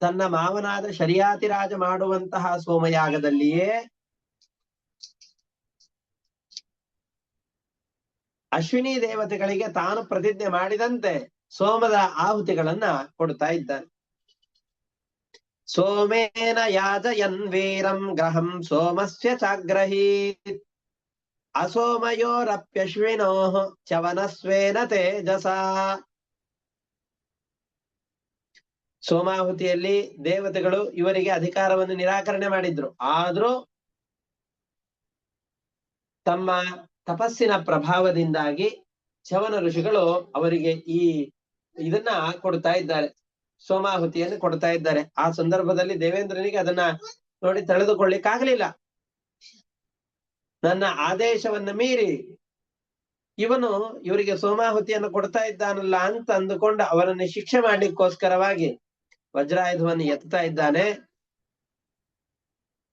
ತನ್ನ ಮಾವನಾದ ಶರ್ಯಾತಿ ರಾಜ ಮಾಡುವಂತಹ ಸೋಮಯಾಗದಲ್ಲಿಯೇ ಅಶ್ವಿನಿ ದೇವತೆಗಳಿಗೆ ತಾನು ಪ್ರತಿಜ್ಞೆ ಮಾಡಿದಂತೆ ಸೋಮದ ಆಹುತಿಗಳನ್ನ ಕೊಡ್ತಾ ಇದ್ದಾನೆ. ಸೋಮೇನ ಯಾಜಯನ್ ವೀರಂ ಗ್ರಹಂ ಸೋಮಸ್ಯ ಚಾಗ್ರಹೀತ್ ಅಸೋಮಯೋರಪ್ಯಶ್ವಿನೋ ಚ್ಯವನಸ್ವೇನ ತೇಜಸ. ಸೋಮಾಹುತಿಯಲ್ಲಿ ದೇವತೆಗಳು ಇವರಿಗೆ ಅಧಿಕಾರವನ್ನು ನಿರಾಕರಣೆ ಮಾಡಿದ್ರು. ಆದ್ರೂ ತಮ್ಮ ತಪಸ್ಸಿನ ಪ್ರಭಾವದಿಂದಾಗಿ ಚವನ ಋಷಿಗಳು ಅವರಿಗೆ ಇದನ್ನ ಕೊಡ್ತಾ ಇದ್ದಾರೆ, ಸೋಮಾಹುತಿಯನ್ನು ಕೊಡ್ತಾ ಇದ್ದಾರೆ. ಆ ಸಂದರ್ಭದಲ್ಲಿ ದೇವೇಂದ್ರನಿಗೆ ಅದನ್ನ ನೋಡಿ ತಡೆದುಕೊಳ್ಳಿಕ್ಕಾಗಲಿಲ್ಲ. ನನ್ನ ಆದೇಶವನ್ನ ಮೀರಿ ಇವರಿಗೆ ಸೋಮಾಹುತಿಯನ್ನು ಕೊಡ್ತಾ ಇದ್ದಾನಲ್ಲ ಅಂತ ಅಂದುಕೊಂಡು ಅವರನ್ನು ಶಿಕ್ಷೆ ಮಾಡ್ಲಿಕ್ಕೋಸ್ಕರವಾಗಿ ವಜ್ರಾಯುಧವನ್ನು ಎತ್ತಾ ಇದ್ದಾನೆ.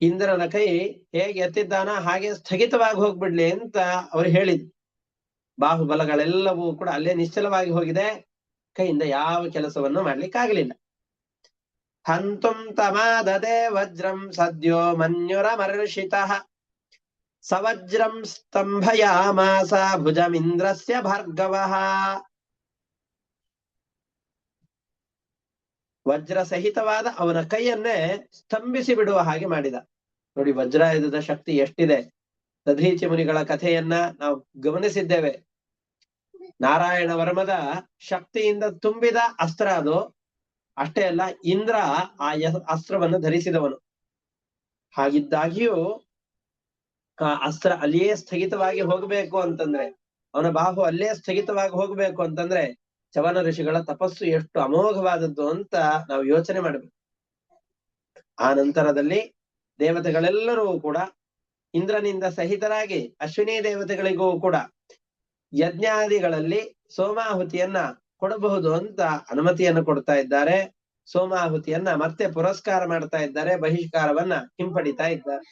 ಇಂದ್ರನ ಕೈ ಹೇಗೆ ಎತ್ತಿದ್ದಾನ ಹಾಗೆ ಸ್ಥಗಿತವಾಗಿ ಹೋಗ್ಬಿಡ್ಲಿ ಅಂತ ಅವರು ಹೇಳಿದ್ರು. ಬಾಹುಬಲಗಳೆಲ್ಲವೂ ಕೂಡ ಅಲ್ಲೇ ನಿಶ್ಚಲವಾಗಿ ಹೋಗಿದೆ, ಕೈಯಿಂದ ಯಾವ ಕೆಲಸವನ್ನು ಮಾಡ್ಲಿಕ್ಕಾಗಲಿಲ್ಲ. ಹಂತುಂ ತಮಾದದೆ ವಜ್ರಂ ಸದ್ಯೋ ಮನ್ಯುರಮರ್ಷಿತಃ ಸವಜ್ರಂ ಸ್ತಂಭಯಾಮಾಸ ಭುಜಮಿಂದ್ರಸ್ಯ ಭಾರ್ಗವಃ. ವಜ್ರ ಸಹಿತವಾದ ಅವನ ಕೈಯನ್ನೇ ಸ್ತಂಭಿಸಿ ಬಿಡುವ ಹಾಗೆ ಮಾಡಿದ. ನೋಡಿ ವಜ್ರಾಯುಧದ ಶಕ್ತಿ ಎಷ್ಟಿದೆ. ದಧೀಚಿ ಮುನಿಗಳ ಕಥೆಯನ್ನ ನಾವು ಗಮನಿಸಿದ್ದೇವೆ. ನಾರಾಯಣ ವರ್ಮದ ಶಕ್ತಿಯಿಂದ ತುಂಬಿದ ಅಸ್ತ್ರ ಅದು. ಅಷ್ಟೇ ಅಲ್ಲ, ಇಂದ್ರ ಆ ಅಸ್ತ್ರವನ್ನು ಧರಿಸಿದವನು. ಹಾಗಿದ್ದಾಗಿಯೂ ಆ ಅಸ್ತ್ರ ಅಲ್ಲಿಯೇ ಸ್ಥಗಿತವಾಗಿ ಹೋಗಬೇಕು ಅಂತಂದ್ರೆ, ಅವನ ಬಾಹು ಅಲ್ಲೇ ಸ್ಥಗಿತವಾಗಿ ಹೋಗಬೇಕು ಅಂತಂದ್ರೆ ಚವನ ಋಷಿಗಳ ತಪಸ್ಸು ಎಷ್ಟು ಅಮೋಘವಾದದ್ದು ಅಂತ ನಾವು ಯೋಚನೆ ಮಾಡಬೇಕು. ಆ ನಂತರದಲ್ಲಿ ದೇವತೆಗಳೆಲ್ಲರೂ ಕೂಡ ಇಂದ್ರನಿಂದ ಸಹಿತರಾಗಿ ಅಶ್ವಿನಿ ದೇವತೆಗಳಿಗೂ ಕೂಡ ಯಜ್ಞಾದಿಗಳಲ್ಲಿ ಸೋಮಾಹುತಿಯನ್ನ ಕೊಡಬಹುದು ಅಂತ ಅನುಮತಿಯನ್ನು ಕೊಡ್ತಾ ಇದ್ದಾರೆ. ಸೋಮಾಹುತಿಯನ್ನ ಮತ್ತೆ ಪುರಸ್ಕಾರ ಮಾಡ್ತಾ ಇದ್ದಾರೆ, ಬಹಿಷ್ಕಾರವನ್ನ ಹಿಂಪಡಿತಾ ಇದ್ದಾರೆ.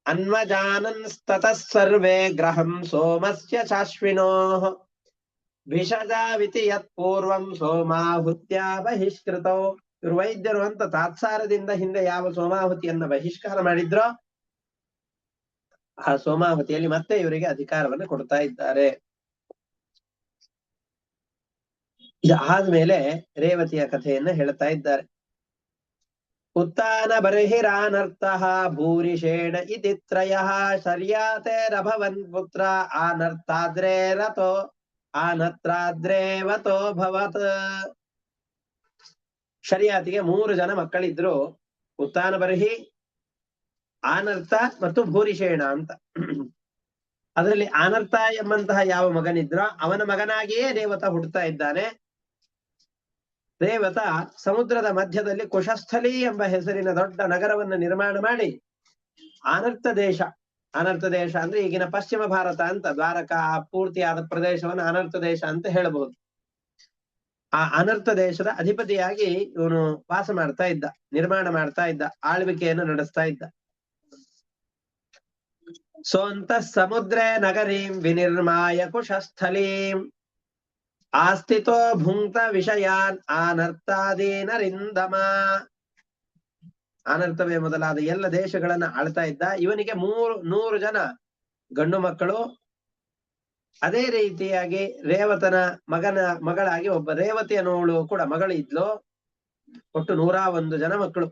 ಅನ್ವಜಾನನ್ ತತಃ ಸರ್ವೇ ಗ್ರಹಂ ಸೋಮಸ್ಯ ಶಾಶ್ವಿನೋ ಭಿಷಜಾವಿತಿ ಯತ್ ಪೂರ್ವಂ ಸೋಮಾಹುತ್ಯ ಬಹಿಷ್ಕೃತೋ. ಇವರು ವೈದ್ಯರು ಅಂತ ತಾತ್ಸಾರದಿಂದ ಹಿಂದೆ ಯಾವ ಸೋಮಾಹುತಿಯನ್ನ ಬಹಿಷ್ಕಾರ ಮಾಡಿದ್ರೋ ಆ ಸೋಮಾಹುತಿಯಲ್ಲಿ ಮತ್ತೆ ಇವರಿಗೆ ಅಧಿಕಾರವನ್ನು ಕೊಡ್ತಾ ಇದ್ದಾರೆ. ಇದಾದ್ಮೇಲೆ ರೇವತಿಯ ಕಥೆಯನ್ನ ಹೇಳ್ತಾ ಇದ್ದಾರೆ. ಉತ್ತಾನ ಬರ್ಹಿರಾನರ್ಥಃ ಭೂರಿಷೇಣ ಇತಿ ತ್ರಯಃ ಶರ್ಯಾತೇರಭವನ್ ಪುತ್ರ ಆನತ್ರಾದ್ರೇವತೋ ಭವತ್. ಶರ್ಯಾತಿಗೆ 3 ಜನ ಮಕ್ಕಳಿದ್ರು, ಉತ್ತಾನ ಬರ್ಹಿ, ಆನರ್ಥ ಮತ್ತು ಭೂರಿಷೇಣ ಅಂತ. ಅದರಲ್ಲಿ ಆನರ್ಥ ಎಂಬಂತಹ ಯಾವ ಮಗನಿದ್ರೋ ಅವನ ಮಗನಾಗಿಯೇ ರೇವತ ಹುಟ್ಟುತ್ತಾ ಇದ್ದಾನೆ. ರೇವತ ಸಮುದ್ರದ ಮಧ್ಯದಲ್ಲಿ ಕುಶಸ್ಥಲಿ ಎಂಬ ಹೆಸರಿನ ದೊಡ್ಡ ನಗರವನ್ನು ನಿರ್ಮಾಣ ಮಾಡಿ ಅನರ್ಥ ದೇಶ ಅಂದ್ರೆ ಈಗಿನ ಪಶ್ಚಿಮ ಭಾರತ ಅಂತ, ದ್ವಾರಕಾ ಪೂರ್ತಿಯಾದ ಪ್ರದೇಶವನ್ನು ಅನರ್ಥ ದೇಶ ಅಂತ ಹೇಳಬಹುದು. ಆ ಅನರ್ಥ ದೇಶದ ಅಧಿಪತಿಯಾಗಿ ಇವನು ವಾಸ ಮಾಡ್ತಾ ಇದ್ದ, ನಿರ್ಮಾಣ ಮಾಡ್ತಾ ಇದ್ದ, ಆಳ್ವಿಕೆಯನ್ನು ನಡೆಸ್ತಾ ಇದ್ದ. ಸೋಂತ ಸಮುದ್ರೇ ನಗರೀಂ ವಿನಿರ್ಮಾಯ ಕುಶಸ್ಥಲೀಂ ಆಸ್ಥಿತೋ ಭುಂಕ್ತ ವಿಷಯಾನ್ ಅನರ್ಥಾದೀನರಿಂದಮ. ಅನರ್ಥವೇ ಮೊದಲಾದ ಎಲ್ಲ ದೇಶಗಳನ್ನ ಆಳ್ತಾ ಇದ್ದ. ಇವನಿಗೆ 100 ಜನ ಗಂಡು ಮಕ್ಕಳು. ಅದೇ ರೀತಿಯಾಗಿ ರೇವತನ ಮಗಳಾಗಿ ಒಬ್ಬ ರೇವತಿ ಅನ್ನೋಳು ಕೂಡ ಮಗಳು ಇದ್ಲು. ಒಟ್ಟು 101 ಜನ ಮಕ್ಕಳು.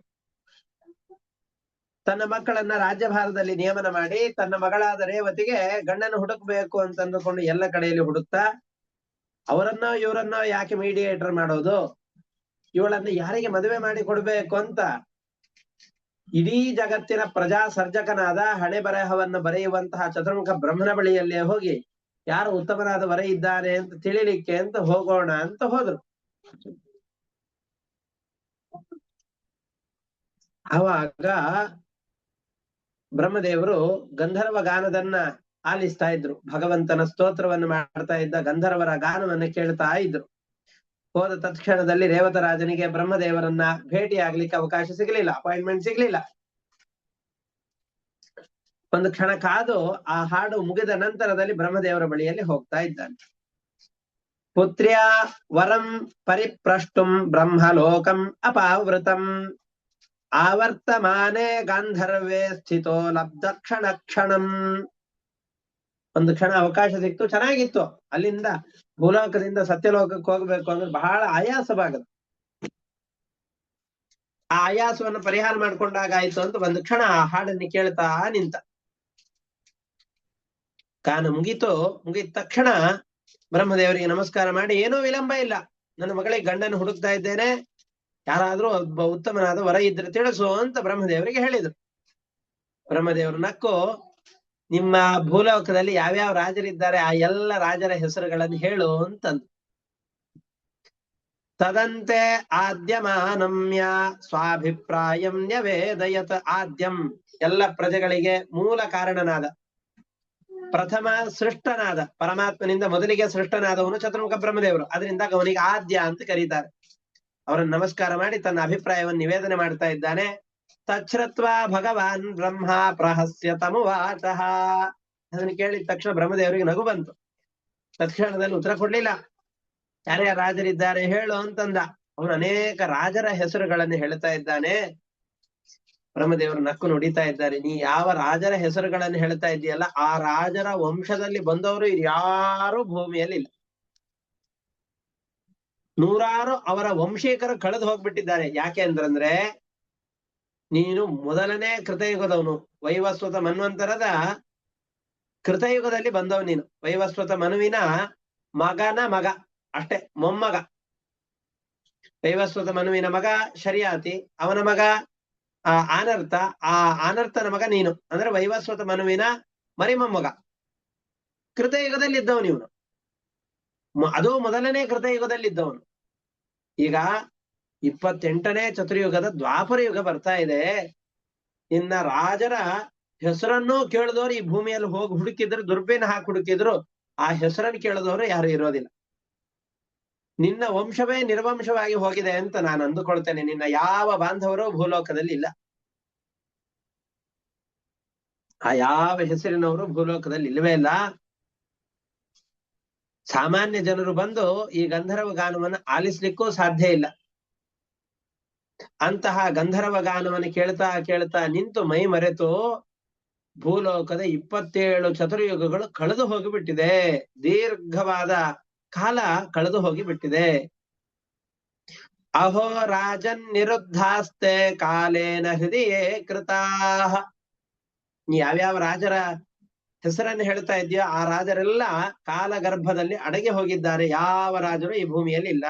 ತನ್ನ ಮಕ್ಕಳನ್ನ ರಾಜ್ಯಭಾರದಲ್ಲಿ ನಿಯಮನ ಮಾಡಿ ತನ್ನ ಮಗಳಾದ ರೇವತಿಗೆ ಗಂಡನ್ನು ಹುಡುಕ್ಬೇಕು ಅಂತಂದುಕೊಂಡು ಎಲ್ಲ ಕಡೆಯಲ್ಲಿ ಹುಡುಕ್ತಾ, ಅವರನ್ನೋ ಇವರನ್ನೋ ಯಾಕೆ ಮೀಡಿಯೇಟರ್ ಮಾಡೋದು, ಇವಳನ್ನ ಯಾರಿಗೆ ಮದುವೆ ಮಾಡಿ ಕೊಡ್ಬೇಕು ಅಂತ ಇಡೀ ಜಗತ್ತಿನ ಪ್ರಜಾ ಸರ್ಜಕನಾದ ಹಣೆ ಬರಹವನ್ನು ಬರೆಯುವಂತಹ ಚತುರ್ಮುಖ ಬ್ರಹ್ಮನ ಬಳಿಯಲ್ಲೇ ಹೋಗಿ ಯಾರು ಉತ್ತಮನಾದ ವರ ಇದ್ದಾನೆ ಅಂತ ತಿಳಿಲಿಕ್ಕೆ ಅಂತ ಹೋಗೋಣ ಅಂತ ಹೋದ್ರು. ಆವಾಗ ಬ್ರಹ್ಮದೇವರು ಗಂಧರ್ವ ಗಾನದನ್ನ ಆಲಿಸ್ತಾ ಇದ್ರು. ಭಗವಂತನ ಸ್ತೋತ್ರವನ್ನು ಮಾಡ್ತಾ ಇದ್ದ ಗಂಧರ್ವರ ಗಾನವನ್ನು ಕೇಳ್ತಾ ಇದ್ರು. ಹೋದ ತತ್ಕ್ಷಣದಲ್ಲಿ ರೇವತರಾಜನಿಗೆ ಬ್ರಹ್ಮದೇವರನ್ನ ಭೇಟಿ ಆಗ್ಲಿಕ್ಕೆ ಅವಕಾಶ ಸಿಗ್ಲಿಲ್ಲ, ಅಪಾಯಿಂಟ್ಮೆಂಟ್ ಸಿಗ್ಲಿಲ್ಲ. ಒಂದು ಕ್ಷಣ ಕಾದು ಆ ಹಾಡು ಮುಗಿದ ನಂತರದಲ್ಲಿ ಬ್ರಹ್ಮದೇವರ ಬಳಿಯಲ್ಲಿ ಹೋಗ್ತಾ ಇದ್ದಾನೆ. ಪುತ್ರ್ಯ ವರಂ ಪರಿಪ್ರಷ್ಟುಂ ಬ್ರಹ್ಮಲೋಕಂ ಅಪಾವೃತಂ ಆವರ್ತಮಾನೇ ಗಾಂಧರ್ವೇ ಸ್ಥಿತೋ ಲಬ್ಧ ಕ್ಷಣಂ. ಒಂದು ಕ್ಷಣ ಅವಕಾಶ ಸಿಕ್ತು, ಚೆನ್ನಾಗಿತ್ತು. ಅಲ್ಲಿಂದ ಭೂಲೋಕದಿಂದ ಸತ್ಯಲೋಕಕ್ಕೆ ಹೋಗ್ಬೇಕು ಅಂದ್ರೆ ಬಹಳ ಆಯಾಸವಾಗದು. ಆ ಆಯಾಸವನ್ನು ಪರಿಹಾರ ಮಾಡ್ಕೊಂಡಾಗಾಯ್ತು ಅಂತ ಒಂದು ಕ್ಷಣ ಆ ಹಾಡನ್ನು ಕೇಳ್ತಾ ನಿಂತ. ಕಾನ ಮುಗಿದ ತಕ್ಷಣ ಬ್ರಹ್ಮದೇವರಿಗೆ ನಮಸ್ಕಾರ ಮಾಡಿ, ಏನೂ ವಿಳಂಬ ಇಲ್ಲ, ನನ್ನ ಮಗಳಿಗೆ ಗಂಡನ್ನು ಹುಡುಕ್ತಾ ಇದ್ದೇನೆ, ಯಾರಾದ್ರೂ ಒಬ್ಬ ಉತ್ತಮನಾದ ವರ ಇದ್ರೆ ತಿಳಿಸು ಅಂತ ಬ್ರಹ್ಮದೇವರಿಗೆ ಹೇಳಿದ್ರು. ಬ್ರಹ್ಮದೇವರು ನಕ್ಕು, ನಿಮ್ಮ ಭೂಲೋಕದಲ್ಲಿ ಯಾವ್ಯಾವ ರಾಜರಿದ್ದಾರೆ ಆ ಎಲ್ಲ ರಾಜರ ಹೆಸರುಗಳನ್ನು ಹೇಳು ಅಂತಂದು. ತದಂತೆ ಆದ್ಯಮಾನಮ್ಯ ಸ್ವಾಭಿಪ್ರಾಯಂ ನ್ಯವೇದಯತ್. ಆದ್ಯಂ ಎಲ್ಲ ಪ್ರಜೆಗಳಿಗೆ ಮೂಲ ಕಾರಣನಾದ, ಪ್ರಥಮ ಸೃಷ್ಟನಾದ ಪರಮಾತ್ಮನಿಂದ ಮೊದಲಿಗೆ ಸೃಷ್ಟನಾದವನು ಚತುರ್ಮುಖ ಬ್ರಹ್ಮದೇವರು. ಅದರಿಂದ ಅವನಿಗೆ ಆದ್ಯ ಅಂತ ಕರೀತಾರೆ. ಅವರನ್ನು ನಮಸ್ಕಾರ ಮಾಡಿ ತನ್ನ ಅಭಿಪ್ರಾಯವನ್ನು ನಿವೇದನೆ ಮಾಡ್ತಾ ಇದ್ದಾನೆ. ತಚ್ಛ್ರತ್ವ ಭಗವಾನ್ ಬ್ರಹ್ಮ ಪ್ರಹಸ್ಯ ತಮುವಾಚಃ. ಅದನ್ನು ಕೇಳಿದ ತಕ್ಷಣ ಬ್ರಹ್ಮದೇವರಿಗೆ ನಗು ಬಂತು. ತತ್ಕ್ಷಣದಲ್ಲಿ ಉತ್ತರ ಕೊಡ್ಲಿಲ್ಲ. ಯಾರ್ಯಾರ ರಾಜರಿದ್ದಾರೆ ಹೇಳು ಅಂತಂದ. ಅವನು ಅನೇಕ ರಾಜರ ಹೆಸರುಗಳನ್ನು ಹೇಳ್ತಾ ಇದ್ದಾನೆ. ಬ್ರಹ್ಮದೇವರು ನಕ್ಕು ನುಡಿತಾ ಇದ್ದಾರೆ. ನೀ ಯಾವ ರಾಜರ ಹೆಸರುಗಳನ್ನು ಹೇಳ್ತಾ ಇದೆಯಲ್ಲ, ಆ ರಾಜರ ವಂಶದಲ್ಲಿ ಬಂದವರು ಯಾರು ಭೂಮಿಯಲ್ಲಿ ಇಲ್ಲ. ನೂರಾರು ಅವರ ವಂಶೀಕರು ಕಳೆದು ಹೋಗ್ಬಿಟ್ಟಿದ್ದಾರೆ. ಯಾಕೆ ಅಂತಂದ್ರೆ ನೀನು ಮೊದಲನೇ ಕೃತಯುಗದವನು. ವೈವಸ್ವತ ಮನ್ವಂತರದ ಕೃತಯುಗದಲ್ಲಿ ಬಂದವ್ ನೀನು. ವೈವಸ್ವತ ಮನುವಿನ ಮಗನ ಮಗ ಅಷ್ಟೇ, ಮೊಮ್ಮಗ. ವೈವಸ್ವತ ಮನುವಿನ ಮಗ ಶರಿಯಾತಿ, ಅವನ ಮಗ ಆನರ್ಥ, ಆ ಆನರ್ಥನ ಮಗ ನೀನು. ಅಂದ್ರೆ ವೈವಸ್ವತ ಮನುವಿನ ಮರಿಮೊಮ್ಮಗ. ಕೃತಯುಗದಲ್ಲಿ ಇದ್ದವನು ಇವನು. ಅದು ಮೊದಲನೇ ಕೃತಯುಗದಲ್ಲಿ ಇದ್ದವನು. ಈಗ 28ನೇ ಚತುರ್ಯುಗದ ದ್ವಾಪರ ಯುಗ ಬರ್ತಾ ಇದೆ. ಇನ್ನ ರಾಜರ ಹೆಸರನ್ನು ಕೇಳಿದವರು ಈ ಭೂಮಿಯಲ್ಲಿ ಹೋಗಿ ಹುಡುಕಿದ್ರು, ದುರ್ಬಿನ್ ಹಾಕಿ ಹುಡುಕಿದ್ರು, ಆ ಹೆಸರನ್ನು ಕೇಳಿದವರು ಯಾರು ಇರೋದಿಲ್ಲ. ನಿನ್ನ ವಂಶವೇ ನಿರ್ವಂಶವಾಗಿ ಹೋಗಿದೆ ಅಂತ ನಾನು ಅಂದುಕೊಳ್ತೇನೆ. ನಿನ್ನ ಯಾವ ಬಾಂಧವರು ಭೂಲೋಕದಲ್ಲಿ ಇಲ್ಲ. ಆ ಯಾವ ಹೆಸರಿನವರು ಭೂಲೋಕದಲ್ಲಿ ಇಲ್ಲವೇ ಇಲ್ಲ. ಸಾಮಾನ್ಯ ಜನರು ಬಂದು ಈ ಗಂಧರ್ವ ಗಾನವನ್ನು ಆಲಿಸ್ಲಿಕ್ಕೂ ಸಾಧ್ಯ ಇಲ್ಲ. ಅಂತಹ ಗಂಧರ್ವ ಗಾನವನ್ನು ಕೇಳ್ತಾ ಕೇಳ್ತಾ ನಿಂತು ಮೈ ಮರೆತು ಭೂಲೋಕದ 27 ಚತುರ್ಯುಗಗಳು ಕಳೆದು ಹೋಗಿಬಿಟ್ಟಿದೆ. ದೀರ್ಘವಾದ ಕಾಲ ಕಳೆದು ಹೋಗಿಬಿಟ್ಟಿದೆ. ಅಹೋ ರಾಜನ್ ನಿರುದ್ಧಾಸ್ತೆ ಕಾಲೇನ ಹೃದಯೇ ಕೃತಾಃ. ನೀ ಯಾವ್ಯಾವ ರಾಜರ ಹೆಸರನ್ನು ಹೇಳ್ತಾ ಇದೆಯೋ ಆ ರಾಜರೆಲ್ಲ ಕಾಲಗರ್ಭದಲ್ಲಿ ಅಡಗಿ ಹೋಗಿದ್ದಾರೆ. ಯಾವ ರಾಜರು ಈ ಭೂಮಿಯಲ್ಲಿ ಇಲ್ಲ.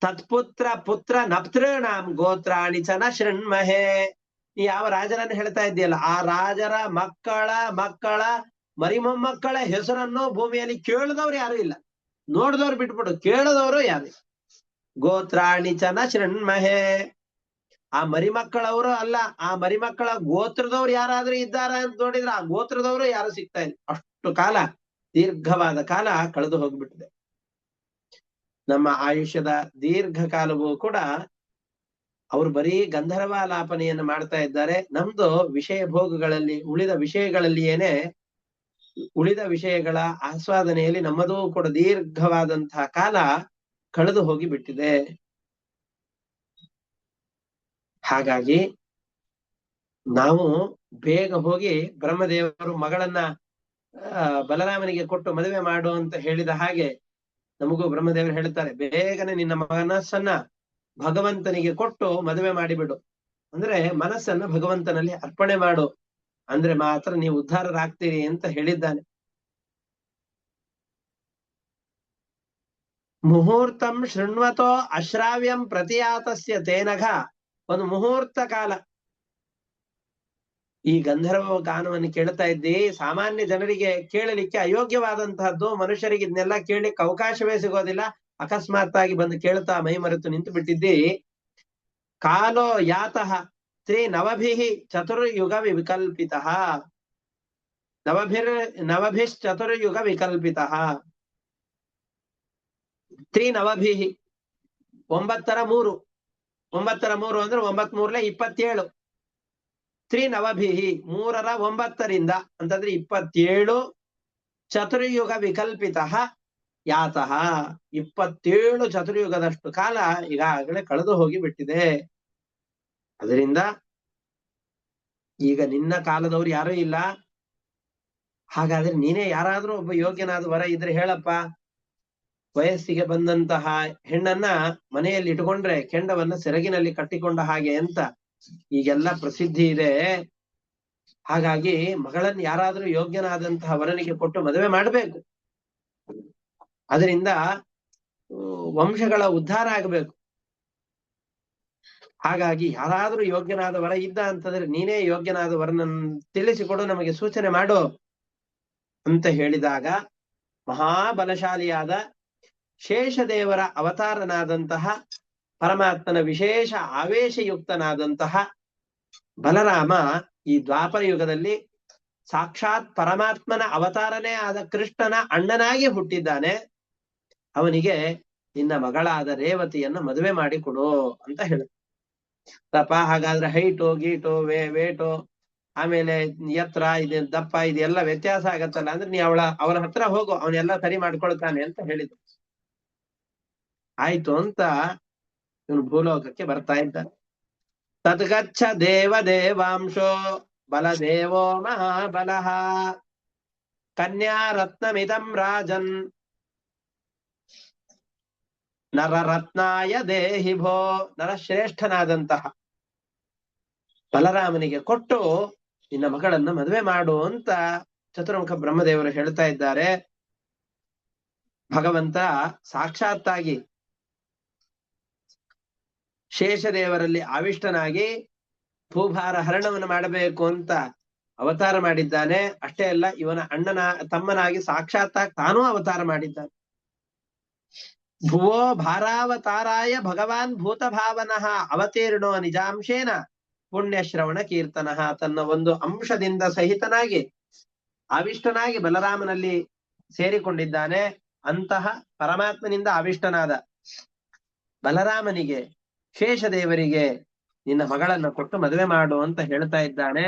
ತತ್ಪುತ್ರ ಪುತ್ರ ನಪ್ತೃಣಾಂ ಗೋತ್ರಾಣಿ ಚ ನ ಶೃಣ್ಮಹೇ. ನೀ ಯಾವ ರಾಜರನ್ನು ಹೇಳ್ತಾ ಇದ್ದೀಯಲ್ಲ ಆ ರಾಜರ ಮಕ್ಕಳ ಮಕ್ಕಳ ಮರಿಮೊಮ್ಮಕ್ಕಳ ಹೆಸರನ್ನು ಭೂಮಿಯಲ್ಲಿ ಕೇಳಿದವ್ರು ಯಾರು ಇಲ್ಲ. ನೋಡಿದವ್ರು ಬಿಟ್ಬಿಡು, ಕೇಳಿದವರು ಯಾರು. ಗೋತ್ರಾಣಿ ಚ ನ ಶೃಣ್ಮಹೇ. ಆ ಮರಿಮಕ್ಕಳವರು ಅಲ್ಲ, ಆ ಮರಿಮಕ್ಕಳ ಗೋತ್ರದವ್ರು ಯಾರಾದ್ರೂ ಇದ್ದಾರ ಅಂತ ನೋಡಿದ್ರೆ ಆ ಗೋತ್ರದವರು ಯಾರು ಸಿಗ್ತಾ ಇಲ್ಲ. ಅಷ್ಟು ಕಾಲ, ದೀರ್ಘವಾದ ಕಾಲ ಕಳೆದು ಹೋಗ್ಬಿಟ್ಟಿದೆ. ನಮ್ಮ ಆಯುಷ್ಯದ ದೀರ್ಘಕಾಲವೂ ಕೂಡ ಅವರು ಬರೀ ಗಂಧರ್ವಾಲಾಪನೆಯನ್ನು ಮಾಡ್ತಾ ಇದ್ದಾರೆ. ನಮ್ದು ವಿಷಯ ಭೋಗಗಳಲ್ಲಿ, ಉಳಿದ ವಿಷಯಗಳಲ್ಲಿಯೇನೆ, ಉಳಿದ ವಿಷಯಗಳ ಆಸ್ವಾದನೆಯಲ್ಲಿ ನಮ್ಮದೂ ಕೂಡ ದೀರ್ಘವಾದಂತಹ ಕಾಲ ಕಳೆದು ಹೋಗಿ ಬಿಟ್ಟಿದೆ. ಹಾಗಾಗಿ ನಾವು ಬೇಗ ಹೋಗಿ ಬ್ರಹ್ಮದೇವರು ಮಗಳನ್ನ ಬಲರಾಮನಿಗೆ ಕೊಟ್ಟು ಮದುವೆ ಮಾಡು ಅಂತ ಹೇಳಿದ ಹಾಗೆ ನಮಗೂ ಬ್ರಹ್ಮದೇವರು ಹೇಳ್ತಾರೆ, ಬೇಗನೆ ನಿನ್ನ ಮನಸ್ಸನ್ನ ಭಗವಂತನಿಗೆ ಕೊಟ್ಟು ಮದುವೆ ಮಾಡಿಬಿಡು. ಅಂದ್ರೆ ಮನಸ್ಸನ್ನ ಭಗವಂತನಲ್ಲಿ ಅರ್ಪಣೆ ಮಾಡು, ಅಂದ್ರೆ ಮಾತ್ರ ನೀವು ಉದ್ಧಾರರಾಗ್ತೀರಿ ಅಂತ ಹೇಳಿದ್ದಾನೆ. ಮುಹೂರ್ತಂ ಶೃಣ್ವತೋ ಅಶ್ರಾವ್ಯಂ ಪ್ರತಿಯಾತಸ್ಯ ತೇನಘ. ಒಂದು ಮುಹೂರ್ತ ಕಾಲ ಈ ಗಂಧರ್ವ ಗಾನವನ್ನು ಕೇಳ್ತಾ ಇದ್ದಿ. ಸಾಮಾನ್ಯ ಜನರಿಗೆ ಕೇಳಲಿಕ್ಕೆ ಅಯೋಗ್ಯವಾದಂತಹದ್ದು. ಮನುಷ್ಯರಿಗೆ ಇದನ್ನೆಲ್ಲ ಕೇಳಲಿಕ್ಕೆ ಅವಕಾಶವೇ ಸಿಗೋದಿಲ್ಲ. ಅಕಸ್ಮಾತ್ ಆಗಿ ಬಂದು ಕೇಳ್ತಾ ಮೈ ಮರೆತು ನಿಂತು ಬಿಟ್ಟಿದ್ದಿ. ಕಾಲೋ ಯಾತಃ ತ್ರಿನವಭಿಃ ಚತುರ್ಯುಗ ವಿಕಲ್ಪಿತಃ. ನವಭಿಶ್ಚತುರ್ಯುಗ ವಿಕಲ್ಪಿತಃ. ತ್ರಿನವಭಿಃ 9 × 3 ಅಂದ್ರೆ 9 × 3 = 27. ತ್ರಿನವಭಿಃ 3 ರ 9ರಿಂದ ಅಂತಂದ್ರೆ 27. ಚತುರ್ಯುಗ ವಿಕಲ್ಪಿತಃ ಯಾತಃ 27 ಚತುರ್ಯುಗದಷ್ಟು ಕಾಲ ಈಗಾಗಲೇ ಕಳೆದು ಹೋಗಿ ಬಿಟ್ಟಿದೆ. ಅದರಿಂದ ಈಗ ನಿನ್ನ ಕಾಲದವ್ರು ಯಾರೂ ಇಲ್ಲ. ಹಾಗಾದ್ರೆ ನೀನೇ ಯಾರಾದ್ರೂ ಒಬ್ಬ ಯೋಗ್ಯನಾದ ವರ ಇದ್ರೆ ಹೇಳಪ್ಪ. ವಯಸ್ಸಿಗೆ ಬಂದಂತಹ ಹೆಣ್ಣನ್ನ ಮನೆಯಲ್ಲಿ ಇಟ್ಕೊಂಡ್ರೆ ಕೆಂಡವನ್ನ ಸೆರಗಿನಲ್ಲಿ ಕಟ್ಟಿಕೊಂಡ ಹಾಗೆ ಅಂತ ಈಗೆಲ್ಲ ಪ್ರಸಿದ್ಧಿ ಇದೆ. ಹಾಗಾಗಿ ಮಗಳನ್ನ ಯಾರಾದ್ರೂ ಯೋಗ್ಯನಾದಂತಹ ವರನಿಗೆ ಕೊಟ್ಟು ಮದುವೆ ಮಾಡಬೇಕು. ಅದರಿಂದ ವಂಶಗಳ ಉದ್ಧಾರ ಆಗಬೇಕು. ಹಾಗಾಗಿ ಯಾರಾದ್ರೂ ಯೋಗ್ಯನಾದ ವರ ಇದ್ದ ಅಂತಂದ್ರೆ ನೀನೇ ಯೋಗ್ಯನಾದ ವರನನ್ನು ತಿಳಿಸಿಕೊಡು, ನಮಗೆ ಸೂಚನೆ ಮಾಡು ಅಂತ ಹೇಳಿದಾಗ ಮಹಾಬಲಶಾಲಿಯಾದ ಶೇಷದೇವರ ಅವತಾರನಾದಂತಹ ಪರಮಾತ್ಮನ ವಿಶೇಷ ಆವೇಶಯುಕ್ತನಾದಂತಹ ಬಲರಾಮ ಈ ದ್ವಾಪರ ಯುಗದಲ್ಲಿ ಸಾಕ್ಷಾತ್ ಪರಮಾತ್ಮನ ಅವತಾರನೇ ಆದ ಕೃಷ್ಣನ ಅಣ್ಣನಾಗಿ ಹುಟ್ಟಿದ್ದಾನೆ. ಅವನಿಗೆ ನಿನ್ನ ಮಗಳಾದ ರೇವತಿಯನ್ನ ಮದುವೆ ಮಾಡಿ ಕೊಡು ಅಂತ ಹೇಳ. ತಪ್ಪ ಹಾಗಾದ್ರೆ ಹೈಟು ಗೀಟು ವೇಟು ಆಮೇಲೆ ಎತ್ತರ ಇದು ದಪ್ಪ ಇದೆಲ್ಲ ವ್ಯತ್ಯಾಸ ಆಗತ್ತಲ್ಲ ಅಂದ್ರೆ ನೀ ಅವರ ಹತ್ರ ಹೋಗು, ಅವನೆಲ್ಲ ಸರಿ ಮಾಡ್ಕೊಳ್ತಾನೆ ಅಂತ ಹೇಳಿದ. ಆಯ್ತು ಅಂತ ಇವನು ಭೂಲೋಕಕ್ಕೆ ಬರ್ತಾ ಇದ್ದಾನೆ. ತದ್ಗಚ್ಚ ದೇವಾಂಶೋ ಬಲದೇವೋ ಮಹಾಬಲಃ ಕನ್ಯಾ ರತ್ನಮಿದಂ ರಾಜನ್ ನರರತ್ನಾಯ ದೇಹಿ ಭೋ. ನರಶ್ರೇಷ್ಠನಾದಂತಹ ಬಲರಾಮನಿಗೆ ಕೊಟ್ಟು ನಿನ್ನ ಮಗಳನ್ನ ಮದುವೆ ಮಾಡು ಅಂತ ಚತುರ್ಮುಖ ಬ್ರಹ್ಮದೇವರು ಹೇಳ್ತಾ ಇದ್ದಾರೆ. ಭಗವಂತ ಸಾಕ್ಷಾತ್ತಾಗಿ ಶೇಷದೇವರಲ್ಲಿ ಆವಿಷ್ಟನಾಗಿ ಭೂಭಾರ ಹರಣವನ್ನು ಮಾಡಬೇಕು ಅಂತ ಅವತಾರ ಮಾಡಿದ್ದಾನೆ. ಅಷ್ಟೇ ಅಲ್ಲ, ಇವನ ತಮ್ಮನಾಗಿ ಸಾಕ್ಷಾತ್ತಾಗಿ ತಾನೂ ಅವತಾರ ಮಾಡಿದ್ದಾನೆ. ಭುವೋ ಭಾರಾವತಾರಾಯ ಭಗವಾನ್ ಭೂತಭಾವನಃ ಅವತೀರ್ಣೋ ನಿಜಾಂಶೇನ ಪುಣ್ಯಶ್ರವಣ ಕೀರ್ತನಃ. ತನ್ನ ಒಂದು ಅಂಶದಿಂದ ಸಹಿತನಾಗಿ ಆವಿಷ್ಟನಾಗಿ ಬಲರಾಮನಲ್ಲಿ ಸೇರಿಕೊಂಡಿದ್ದಾನೆ. ಅಂತಹ ಪರಮಾತ್ಮನಿಂದ ಆವಿಷ್ಟನಾದ ಬಲರಾಮನಿಗೆ ಶೇಷದೇವರಿಗೆ ನಿನ್ನ ಮಗಳನ್ನ ಕೊಟ್ಟು ಮದುವೆ ಮಾಡು ಅಂತ ಹೇಳ್ತಾ ಇದ್ದಾನೆ.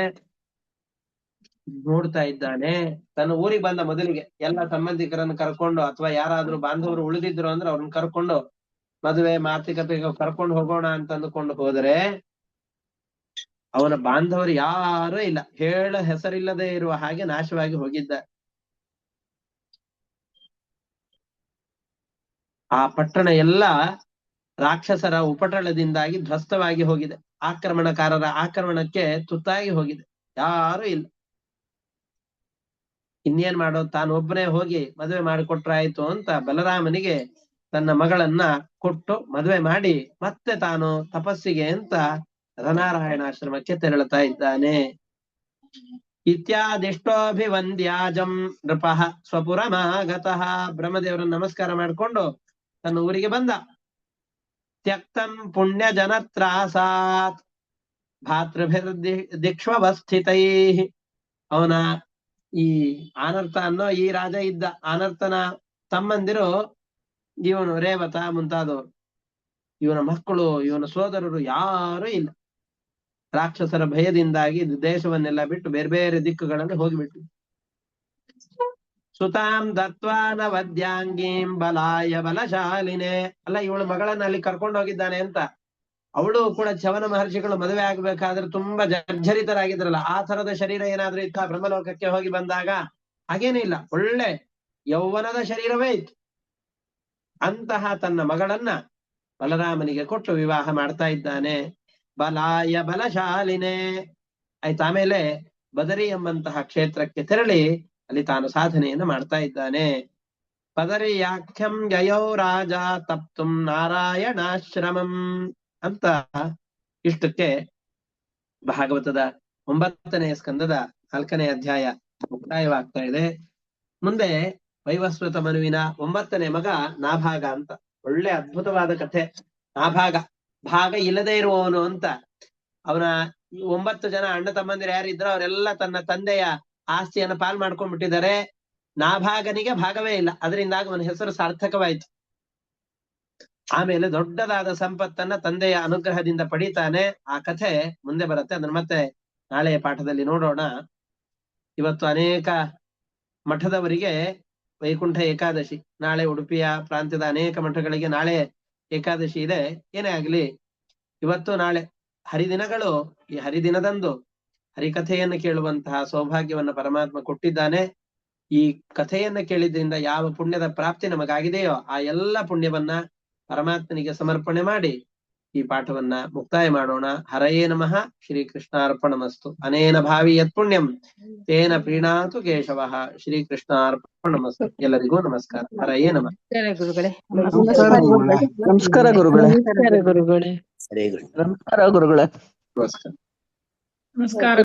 ನೋಡ್ತಾ ಇದ್ದಾನೆ. ತನ್ನ ಊರಿಗೆ ಬಂದ ಮೊದಲಿಗೆ ಎಲ್ಲ ಸಂಬಂಧಿಕರನ್ನು ಕರ್ಕೊಂಡು ಅಥವಾ ಯಾರಾದ್ರೂ ಬಾಂಧವರು ಉಳಿದಿದ್ರು ಅಂದ್ರೆ ಅವ್ರನ್ನ ಕರ್ಕೊಂಡು ಮದುವೆ ಮಾತುಕತೆಗೆ ಕರ್ಕೊಂಡು ಹೋಗೋಣ ಅಂತ ಅಂದುಕೊಂಡು ಹೋದರೆ ಅವನ ಬಾಂಧವರು ಯಾರೂ ಇಲ್ಲ, ಹೇಳ ಹೆಸರಿಲ್ಲದೆ ಇರುವ ಹಾಗೆ ನಾಶವಾಗಿ ಹೋಗಿದ್ದ. ಆ ಪಟ್ಟಣ ಎಲ್ಲ ರಾಕ್ಷಸರ ಉಪಟಳದಿಂದಾಗಿ ಧ್ವಸ್ತವಾಗಿ ಹೋಗಿದೆ. ಆಕ್ರಮಣಕಾರರ ಆಕ್ರಮಣಕ್ಕೆ ತುತ್ತಾಗಿ ಹೋಗಿದೆ. ಯಾರೂ ಇಲ್ಲ. ಇನ್ನೇನ್ ಮಾಡೋದು, ತಾನೊಬ್ಬನೇ ಹೋಗಿ ಮದುವೆ ಮಾಡಿಕೊಟ್ರಾಯ್ತು ಅಂತ ಬಲರಾಮನಿಗೆ ತನ್ನ ಮಗಳನ್ನ ಕೊಟ್ಟು ಮದುವೆ ಮಾಡಿ ಮತ್ತೆ ತಾನು ತಪಸ್ಸಿಗೆ ಅಂತ ರಥನಾರಾಯಣಾಶ್ರಮಕ್ಕೆ ತೆರಳುತ್ತಾ ಇದ್ದಾನೆ. ಇತ್ಯಾದಿಷ್ಟೋಭಿವಂದ್ಯಾಜಂ ನೃಪಃ ಸ್ವಪುರಮಾಗತಃ. ಬ್ರಹ್ಮದೇವರನ್ನು ನಮಸ್ಕಾರ ಮಾಡಿಕೊಂಡು ತನ್ನ ಊರಿಗೆ ಬಂದ. ತ್ಯಕ್ತಂ ಪುಣ್ಯ ಜನತ್ರಾಸಾತ್ ಭಾತೃಭಿರ್ದಿಕ್ಷ್ವಸ್ಥಿತೈ. ಅವನ ಈ ಆನರ್ತ ಅನ್ನೋ ಈ ರಾಜ ಇದ್ದ. ಆನರ್ತನ ತಮ್ಮಂದಿರು ಇವನು ರೇವತ ಮುಂತಾದವರು, ಇವನ ಮಕ್ಕಳು, ಇವನ ಸೋದರರು ಯಾರೂ ಇಲ್ಲ. ರಾಕ್ಷಸರ ಭಯದಿಂದಾಗಿ ದೇಶವನ್ನೆಲ್ಲ ಬಿಟ್ಟು ಬೇರೆ ಬೇರೆ ದಿಕ್ಕುಗಳಲ್ಲಿ ಹೋಗಿಬಿಟ್ಟು. ಸುತಾಂ ದತ್ವಾನ ವದ್ಯಾಂಗೀಂ ಬಲಾಯ ಬಲಶಾಲಿನೇ. ಅಲ್ಲ, ಇವಳು ಮಗಳನ್ನ ಅಲ್ಲಿ ಕರ್ಕೊಂಡು ಹೋಗಿದ್ದಾನೆ ಅಂತ. ಅವಳು ಕೂಡ ಚವನ ಮಹರ್ಷಿಗಳು ಮದುವೆ ಆಗ್ಬೇಕಾದ್ರೆ ತುಂಬಾ ಜರ್ಜರಿತರಾಗಿದ್ರಲ್ಲ, ಆ ತರದ ಶರೀರ ಏನಾದ್ರೂ ಇತ್ತ ಬ್ರಹ್ಮಲೋಕಕ್ಕೆ ಹೋಗಿ ಬಂದಾಗ? ಹಾಗೇನಿಲ್ಲ, ಒಳ್ಳೆ ಯೌವನದ ಶರೀರವೇ ಇತ್ತು. ಅಂತಹ ತನ್ನ ಮಗಳನ್ನ ಬಲರಾಮನಿಗೆ ಕೊಟ್ಟು ವಿವಾಹ ಮಾಡ್ತಾ ಇದ್ದಾನೆ. ಬಲಾಯ ಬಲಶಾಲಿನೇ. ಆಯ್ತು, ಆಮೇಲೆ ಬದರಿ ಎಂಬಂತಹ ಕ್ಷೇತ್ರಕ್ಕೆ ತೆರಳಿ ಅಲ್ಲಿ ತಾನು ಸಾಧನೆಯನ್ನು ಮಾಡ್ತಾ ಇದ್ದಾನೆ. ಪದರಿಯಾಖ್ಯಂ ಯಯೌ ರಾಜ ತಪ್ತುಂ ನಾರಾಯಣಾಶ್ರಮಂ ಅಂತ ಇಷ್ಟಕ್ಕೆ ಭಾಗವತದ 9ನೇ ಸ್ಕಂದದ 4ನೇ ಅಧ್ಯಾಯ ಮುಕ್ತಾಯವಾಗ್ತಾ ಇದೆ. ಮುಂದೆ ವೈವಸ್ವತ ಮನುವಿನ 9ನೇ ಮಗ ನಾಭಾಗ ಅಂತ. ಒಳ್ಳೆ ಅದ್ಭುತವಾದ ಕಥೆ. ನಾಭಾಗ ಭಾಗ ಇಲ್ಲದೆ ಇರುವವನು ಅಂತ. ಅವನ 9 ಜನ ಅಣ್ಣ ತಮ್ಮಂದಿರು ಯಾರಿದ್ರು ಅವರೆಲ್ಲ ತನ್ನ ತಂದೆಯ ಆಸ್ತಿಯನ್ನು ಪಾಲ್ ಮಾಡ್ಕೊಂಡ್ಬಿಟ್ಟಿದ್ದಾರೆ. ನಾಭಾಗನಿಗೆ ಭಾಗವೇ ಇಲ್ಲ. ಅದರಿಂದಾಗಿ ಅವನ ಹೆಸರು ಸಾರ್ಥಕವಾಯ್ತು. ಆಮೇಲೆ ದೊಡ್ಡದಾದ ಸಂಪತ್ತನ್ನ ತಂದೆಯ ಅನುಗ್ರಹದಿಂದ ಪಡೀತಾನೆ. ಆ ಕಥೆ ಮುಂದೆ ಬರುತ್ತೆ. ಅದನ್ನ ಮತ್ತೆ ನಾಳೆಯ ಪಾಠದಲ್ಲಿ ನೋಡೋಣ. ಇವತ್ತು ಅನೇಕ ಮಠದವರಿಗೆ ವೈಕುಂಠ ಏಕಾದಶಿ. ನಾಳೆ ಉಡುಪಿಯ ಪ್ರಾಂತ್ಯದ ಅನೇಕ ಮಠಗಳಿಗೆ ನಾಳೆ ಏಕಾದಶಿ ಇದೆ. ಏನೇ ಆಗ್ಲಿ, ಇವತ್ತು ನಾಳೆ ಹರಿದಿನಗಳು. ಈ ಹರಿದಿನದಂದು ಹರಿಕಥೆಯನ್ನು ಕೇಳುವಂತಹ ಸೌಭಾಗ್ಯವನ್ನ ಪರಮಾತ್ಮ ಕೊಟ್ಟಿದ್ದಾನೆ. ಈ ಕಥೆಯನ್ನ ಕೇಳಿದ್ರಿಂದ ಯಾವ ಪುಣ್ಯದ ಪ್ರಾಪ್ತಿ ನಮಗಾಗಿದೆಯೋ ಆ ಎಲ್ಲ ಪುಣ್ಯವನ್ನ ಪರಮಾತ್ಮನಿಗೆ ಸಮರ್ಪಣೆ ಮಾಡಿ ಈ ಪಾಠವನ್ನ ಮುಕ್ತಾಯ ಮಾಡೋಣ. ಹರಯೇ ನಮಃ. ಶ್ರೀಕೃಷ್ಣಾರ್ಪಣಮಸ್ತು. ಅನೇನ ಭಾವಿ ಯತ್ ಪುಣ್ಯಂ ತೇನ ಪ್ರೀಣಾತು ಕೇಶವಃ. ಶ್ರೀಕೃಷ್ಣಾರ್ಪಣಮಸ್ತು. ಎಲ್ಲರಿಗೂ ನಮಸ್ಕಾರ. ಹರಯೇ ನಮಃ. ಗುರುಗಳೇ ನಮಸ್ಕಾರ ಗುರುಗಳೇ. ನಮಸ್ಕಾರ ಗುರುಗಳೇ. Very good. ನಮಸ್ಕಾರ ಗುರುಗಳೇ. ನಮಸ್ಕಾರ.